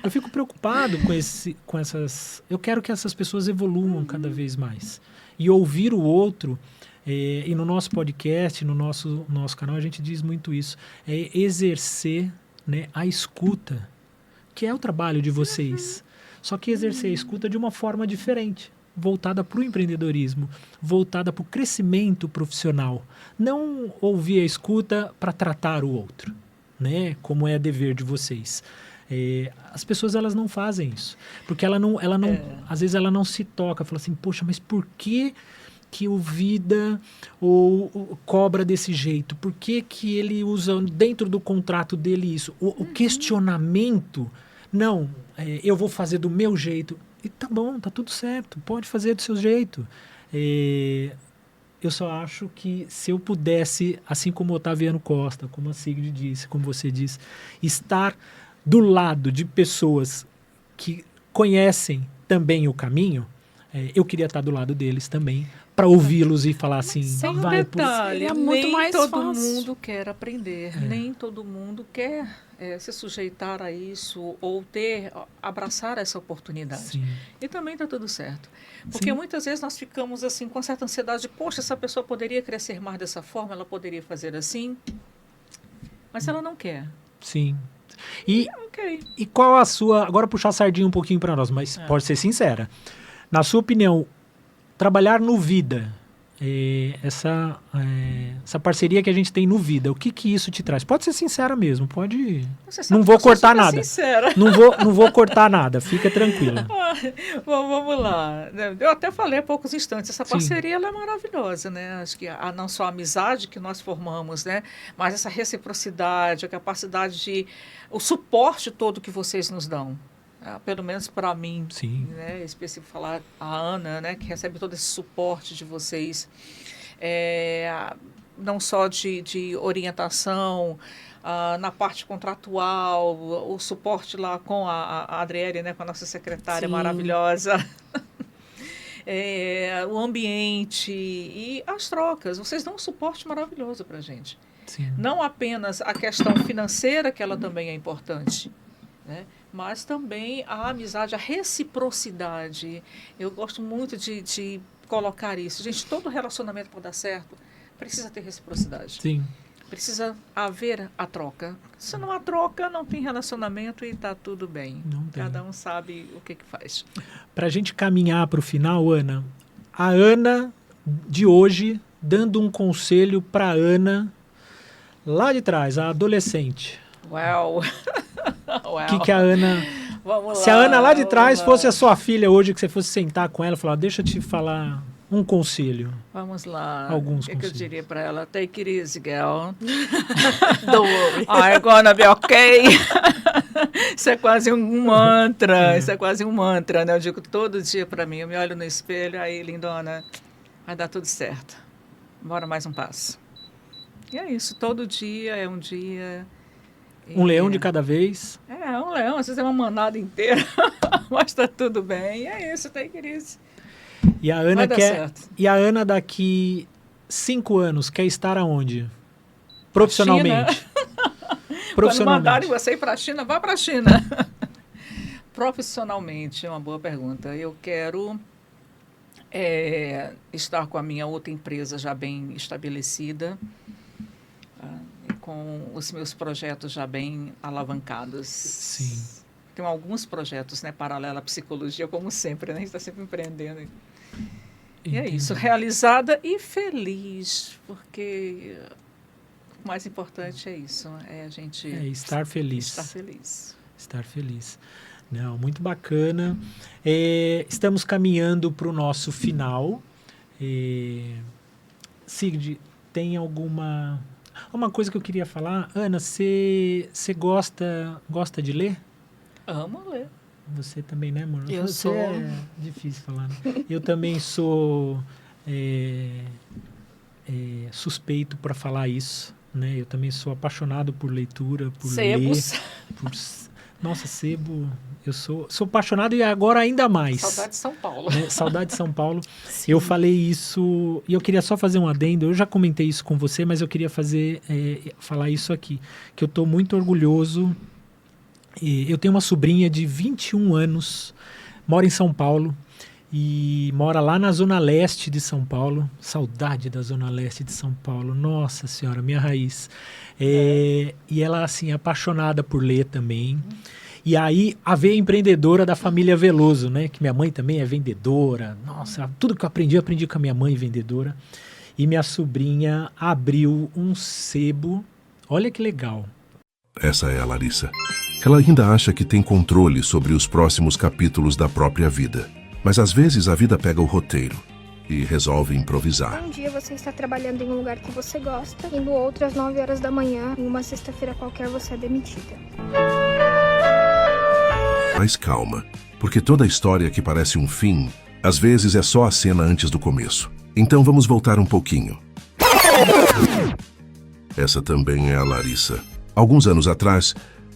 Eu fico preocupado com essas... Eu quero que essas pessoas evoluam cada vez mais. E ouvir o outro, e no nosso podcast, no nosso canal, a gente diz muito isso, é exercer, né, a escuta, que é o trabalho de vocês. Só que exercer a escuta de uma forma diferente, voltada para o empreendedorismo, voltada para o crescimento profissional. Não ouvir a escuta para tratar o outro, né? Como é dever de vocês. As pessoas, elas não fazem isso. Porque às vezes ela não se toca, fala assim, poxa, mas por que o Vida ou cobra desse jeito? Por que ele usa dentro do contrato dele isso? O questionamento, não, eu vou fazer do meu jeito. E tá bom, tá tudo certo, pode fazer do seu jeito. Eu só acho que se eu pudesse, assim como o Otaviano Costa, como a Sigrid disse, como você disse, estar do lado de pessoas que conhecem também o caminho, eu queria estar do lado deles também, para ouvi-los e falar assim, Sem um vai detalhe, Seria muito nem mais todo fácil. mundo quer aprender, nem todo mundo quer se sujeitar a isso ou abraçar essa oportunidade. Sim. E também está tudo certo. Porque Sim. muitas vezes nós ficamos assim com certa ansiedade, poxa, essa pessoa poderia crescer mais dessa forma, ela poderia fazer assim, mas ela não quer. Sim. E Ok. qual a sua... Agora puxar a sardinha um pouquinho para nós, mas pode ser sincera. Na sua opinião, trabalhar no Vida, essa parceria que a gente tem no Vida, o que isso te traz? Pode ser sincera mesmo, pode... Você sabe Não que vou eu sou cortar super nada. sincera. Não vou cortar nada, fica tranquila. Bom, vamos lá. Eu até falei há poucos instantes, essa Sim. parceria ela é maravilhosa, né? Acho que não só a amizade que nós formamos, né? Mas essa reciprocidade, a capacidade o suporte todo que vocês nos dão. Pelo menos para mim, Sim. né? Específico falar a Ana, né? Que recebe todo esse suporte de vocês, não só de orientação, na parte contratual, o suporte lá com a Adriele, né? Com a nossa secretária Sim. maravilhosa. O ambiente e as trocas. Vocês dão um suporte maravilhoso para a gente. Sim. Não apenas a questão financeira, que ela também é importante, né? Mas também a amizade, a reciprocidade. Eu gosto muito de colocar isso. Gente, todo relacionamento para dar certo precisa ter reciprocidade. Sim. Precisa haver a troca. Se não há troca, não tem relacionamento e está tudo bem. Não tem. Cada um sabe o que faz. Para a gente caminhar para o final, Ana, a Ana de hoje, dando um conselho para a Ana lá de trás, a adolescente. Uau! O que a Ana... Vamos Se a Ana lá de trás vamos fosse a sua filha hoje, que você fosse sentar com ela e falar, deixa eu te falar um conselho. Vamos lá. Alguns O que eu conselhos. diria para ela? Take it easy, girl. Don't worry. I'm gonna be okay. Isso é quase um mantra. Isso é quase um mantra, né? Eu digo todo dia para mim. Eu me olho no espelho, aí, lindona, vai dar tudo certo. Bora mais um passo. E é isso. Todo dia é um dia. Um leão de cada vez. Um leão. Às vezes é uma manada inteira. Mas tá tudo bem. E é isso. Take it easy. E a Ana Vai dar quer... certo. E a Ana daqui 5 anos quer estar aonde? Profissionalmente. Quando mandarem você ir para a China, vá para a China. Profissionalmente, é uma boa pergunta. Eu quero estar com a minha outra empresa já bem estabelecida, com os meus projetos já bem alavancados. Sim. Tenho alguns projetos, né, paralelo à psicologia, como sempre, né? A gente está sempre empreendendo. E é isso, realizada e feliz, porque o mais importante é isso, é a gente... estar feliz. Estar feliz. Estar feliz. Não, muito bacana. Estamos caminhando para o nosso final. Sigrid, tem alguma coisa que eu queria falar? Ana, você gosta de ler? Amo ler. Você também, né, amor? Eu sou. É difícil falar, né? Eu também sou suspeito para falar isso, né? Eu também sou apaixonado por leitura, por Sebos. ler. Nossa, sebo. Eu sou apaixonado e agora ainda mais. Saudade de São Paulo. Né? Saudade de São Paulo. Sim. Eu falei isso e eu queria só fazer um adendo. Eu já comentei isso com você, mas eu queria falar isso aqui. Que eu estou muito orgulhoso. Eu tenho uma sobrinha de 21 anos, mora em São Paulo e mora lá na Zona Leste de São Paulo. Saudade da Zona Leste de São Paulo. Nossa Senhora, minha raiz. E ela, assim, é apaixonada por ler também. E aí, a veia empreendedora da família Veloso, né? Que minha mãe também é vendedora. Nossa, tudo que eu aprendi com a minha mãe vendedora. E minha sobrinha abriu um sebo. Olha que legal. Essa é a Larissa. Ela ainda acha que tem controle sobre os próximos capítulos da própria vida. Mas às vezes a vida pega o roteiro e resolve improvisar. Um dia você está trabalhando em um lugar que você gosta e no outro às 9 horas da manhã, em uma sexta-feira qualquer, você é demitida. Mas calma, porque toda história que parece um fim, às vezes é só a cena antes do começo. Então vamos voltar um pouquinho. Essa também é a Larissa. Alguns anos atrás,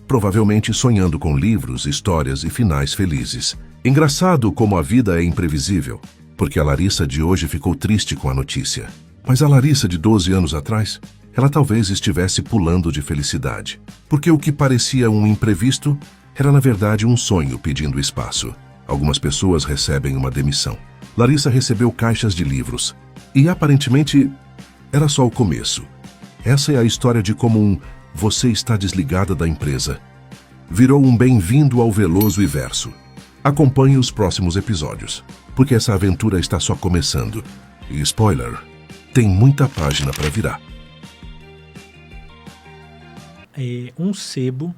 provavelmente sonhando com livros, histórias e finais felizes. Engraçado como a vida é imprevisível, porque a Larissa de hoje ficou triste com a notícia. Mas a Larissa de 12 anos atrás, ela talvez estivesse pulando de felicidade, porque o que parecia um imprevisto era na verdade um sonho pedindo espaço. Algumas pessoas recebem uma demissão. Larissa recebeu caixas de livros, e aparentemente era só o começo. Essa é a história de como você está desligada da empresa virou um bem-vindo ao Veloso e Verso. Acompanhe os próximos episódios, porque essa aventura está só começando. E spoiler, tem muita página para virar. Um sebo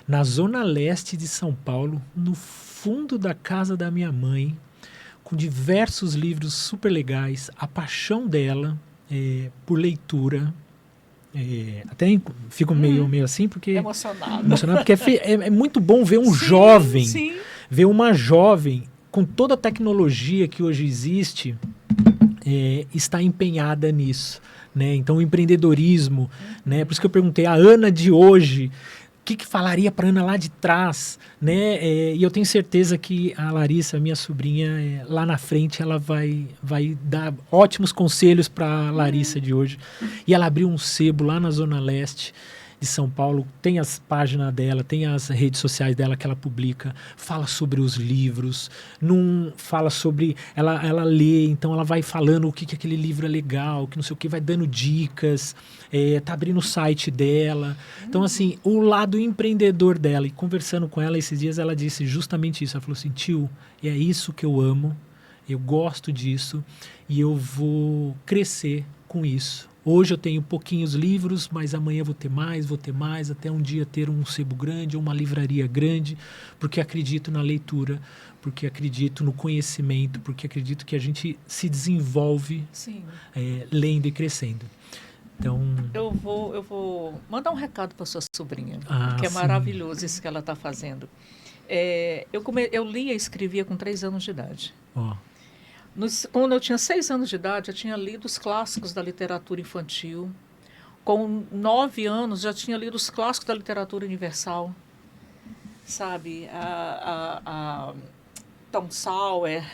na Zona Leste de São Paulo, no fundo da casa da minha mãe, com diversos livros super legais, a paixão dela por leitura. Até fico meio assim, porque... Emocionado, porque é muito bom ver jovem, sim. Ver uma jovem com toda a tecnologia que hoje existe, está empenhada nisso, né? Então, o empreendedorismo, né? Por isso que eu perguntei, a Ana de hoje, o que falaria para a Ana lá de trás, né? E eu tenho certeza que a Larissa, minha sobrinha, lá na frente, ela vai dar ótimos conselhos para a Larissa de hoje. E ela abriu um sebo lá na Zona Leste de São Paulo, tem as páginas dela, tem as redes sociais dela que ela publica, fala sobre os livros, fala sobre... Ela lê, então ela vai falando o que aquele livro é legal, que não sei o que, vai dando dicas, tá abrindo o site dela. Então, assim, o lado empreendedor dela, e conversando com ela esses dias, ela disse justamente isso. Ela falou assim, tio, é isso que eu amo, eu gosto disso, e eu vou crescer com isso. Hoje eu tenho pouquinhos livros, mas amanhã vou ter mais, até um dia ter um sebo grande, uma livraria grande, porque acredito na leitura, porque acredito no conhecimento, porque acredito que a gente se desenvolve lendo e crescendo. Então... Eu vou mandar um recado para sua sobrinha, que é sim. maravilhoso isso que ela está fazendo. Eu lia e escrevia com 3 anos de idade. Quando eu tinha 6 anos de idade, eu tinha lido os clássicos da literatura infantil. Com 9 anos, já tinha lido os clássicos da literatura universal. Sabe? A Tom Sawyer,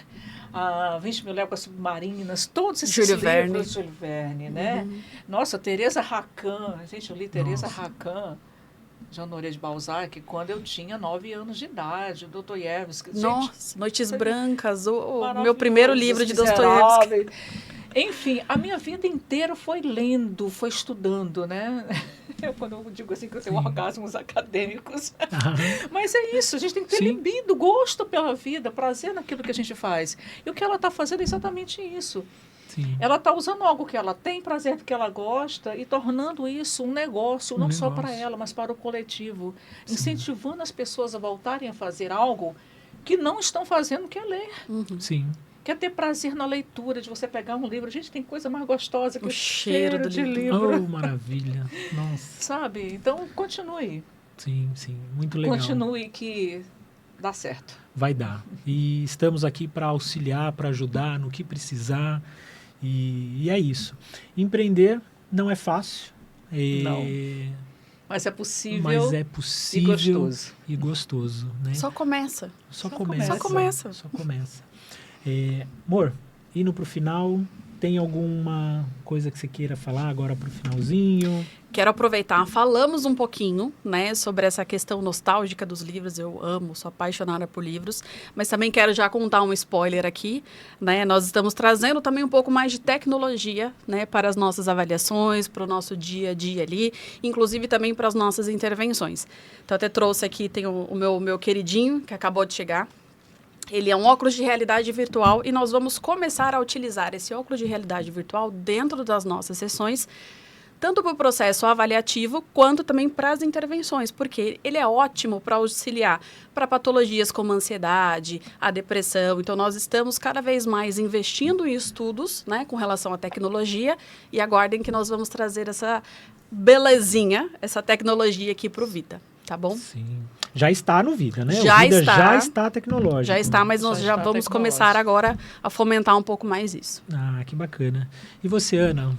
a 20 Mil Léguas Submarinas, todos esses livros. Júlio Verne, né? Nossa, Teresa Racan. Gente, eu li Teresa Racan. de Honoré de Balzac quando eu tinha 9 anos de idade, Dostoiévski. Nossa, Noites Brancas, o meu maravilhoso, primeiro livro Os de Dostoiévski. Miseráveis. Enfim, a minha vida inteira foi lendo, foi estudando, né? Quando eu digo assim que eu tenho orgasmos acadêmicos. Mas é isso, a gente tem que ter Sim. libido, gosto pela vida, prazer naquilo que a gente faz. E o que ela está fazendo é exatamente isso. Sim. Ela está usando algo que ela tem, prazer do que ela gosta e tornando isso um negócio, não só para ela, mas para o coletivo. Sim. Incentivando as pessoas a voltarem a fazer algo que não estão fazendo, que é ler. Sim. Quer ter prazer na leitura, de você pegar um livro. Gente, tem coisa mais gostosa que O o cheiro cheiro do de livro. livro. Oh, maravilha. Nossa. Sabe? Então, continue. Sim, sim. Muito legal. Continue que dá certo. Vai dar. E estamos aqui para auxiliar, para ajudar no que precisar. E é isso. Empreender não é fácil. Não. Mas é possível, Mas é possível e gostoso. e gostoso, né? Só começa. Só Só começa. começa. Só começa. Amor, indo para o final, tem alguma coisa que você queira falar agora para o finalzinho? Quero aproveitar, falamos um pouquinho, né, sobre essa questão nostálgica dos livros. Eu amo, sou apaixonada por livros, mas também quero já contar um spoiler aqui, né? Nós estamos trazendo também um pouco mais de tecnologia, né, para as nossas avaliações, para o nosso dia a dia ali, inclusive também para as nossas intervenções. Então, até trouxe aqui, tem o meu queridinho, que acabou de chegar. Ele é um óculos de realidade virtual e nós vamos começar a utilizar esse óculos de realidade virtual dentro das nossas sessões, tanto para o processo avaliativo, quanto também para as intervenções, porque ele é ótimo para auxiliar para patologias como a ansiedade, a depressão. Então, nós estamos cada vez mais investindo em estudos, né, com relação à tecnologia, e aguardem que nós vamos trazer essa belezinha, essa tecnologia aqui para o Vida, tá bom? Sim. Já está no Vida, né? Já o Vida está. já está tecnológico. Já está, mas nós já está vamos tecnológico. começar agora a fomentar um pouco mais isso. Ah, que bacana. E você, Ana,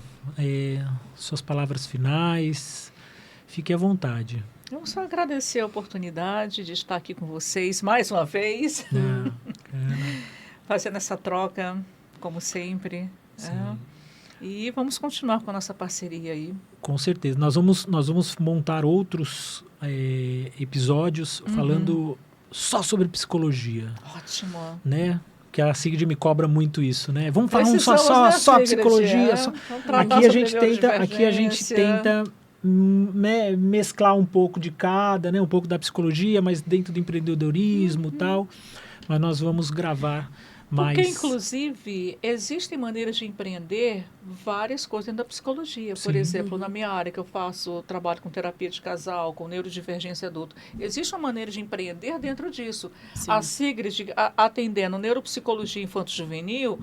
suas palavras finais, fique à vontade. Eu só agradecer a oportunidade de estar aqui com vocês mais uma vez, Ah, bacana. fazendo essa troca, como sempre. Sim. E vamos continuar com a nossa parceria aí. Com certeza. Nós vamos montar outros episódios falando só sobre psicologia, Ótimo. né? Que a Sigrid me cobra muito isso, né? Vamos falar Precisamos, só né, só Sigrid? psicologia. É, Só... vamos tratar Aqui a sobre gente tenta neurodivergência. mesclar um pouco de cada, né? Um pouco da psicologia, mas dentro do empreendedorismo e tal. Mas nós vamos gravar mais. Porque, inclusive, existem maneiras de empreender várias coisas dentro da psicologia. Por Sim. exemplo, na minha área, que eu faço trabalho com terapia de casal, com neurodivergência adulta, existe uma maneira de empreender dentro disso. Sim. A Sigrid, atendendo neuropsicologia infanto-juvenil,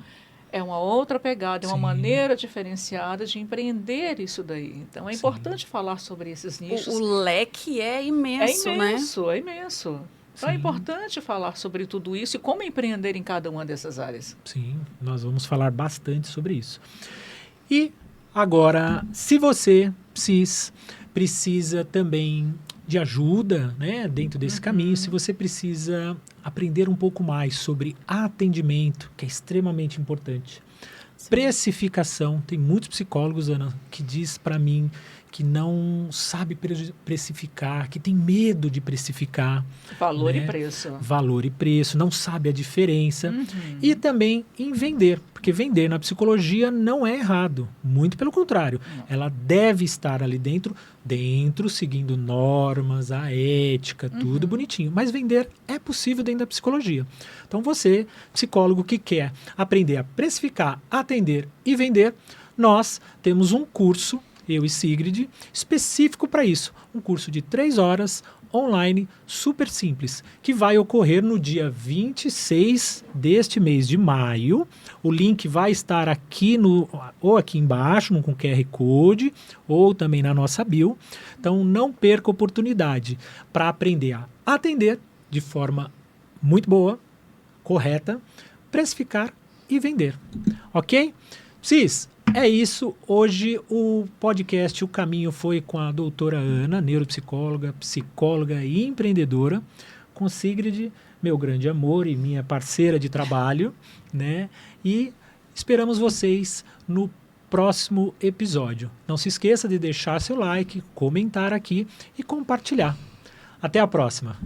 é uma outra pegada, é uma Sim. maneira diferenciada de empreender isso daí. Então, é Sim. importante falar sobre esses nichos. O leque é imenso, né? É imenso. Então, é Sim. importante falar sobre tudo isso e como empreender em cada uma dessas áreas. Sim, nós vamos falar bastante sobre isso. E agora, se você, precisa também de ajuda, né, dentro desse caminho, se você precisa aprender um pouco mais sobre atendimento, que é extremamente importante. Precificação, tem muitos psicólogos, Ana, que diz para mim que não sabe precificar, que tem medo de precificar. Valor né? e preço. Valor e preço, não sabe a diferença. E também em vender, porque vender na psicologia não é errado, muito pelo contrário. Ela deve estar ali dentro, seguindo normas, a ética, tudo bonitinho. Mas vender é possível dentro da psicologia. Então você, psicólogo que quer aprender a precificar, atender e vender, nós temos um curso, eu e Sigrid, específico para isso. Um curso de 3 horas, online, super simples, que vai ocorrer no dia 26 deste mês de maio. O link vai estar aqui ou aqui embaixo, com QR Code, ou também na nossa bio. Então, não perca a oportunidade para aprender a atender de forma muito boa, correta, precificar e vender. Ok? Cis, é isso. Hoje o podcast O Caminho foi com a doutora Ana, neuropsicóloga, psicóloga e empreendedora, com Sigrid, meu grande amor e minha parceira de trabalho, né? E esperamos vocês no próximo episódio. Não se esqueça de deixar seu like, comentar aqui e compartilhar. Até a próxima!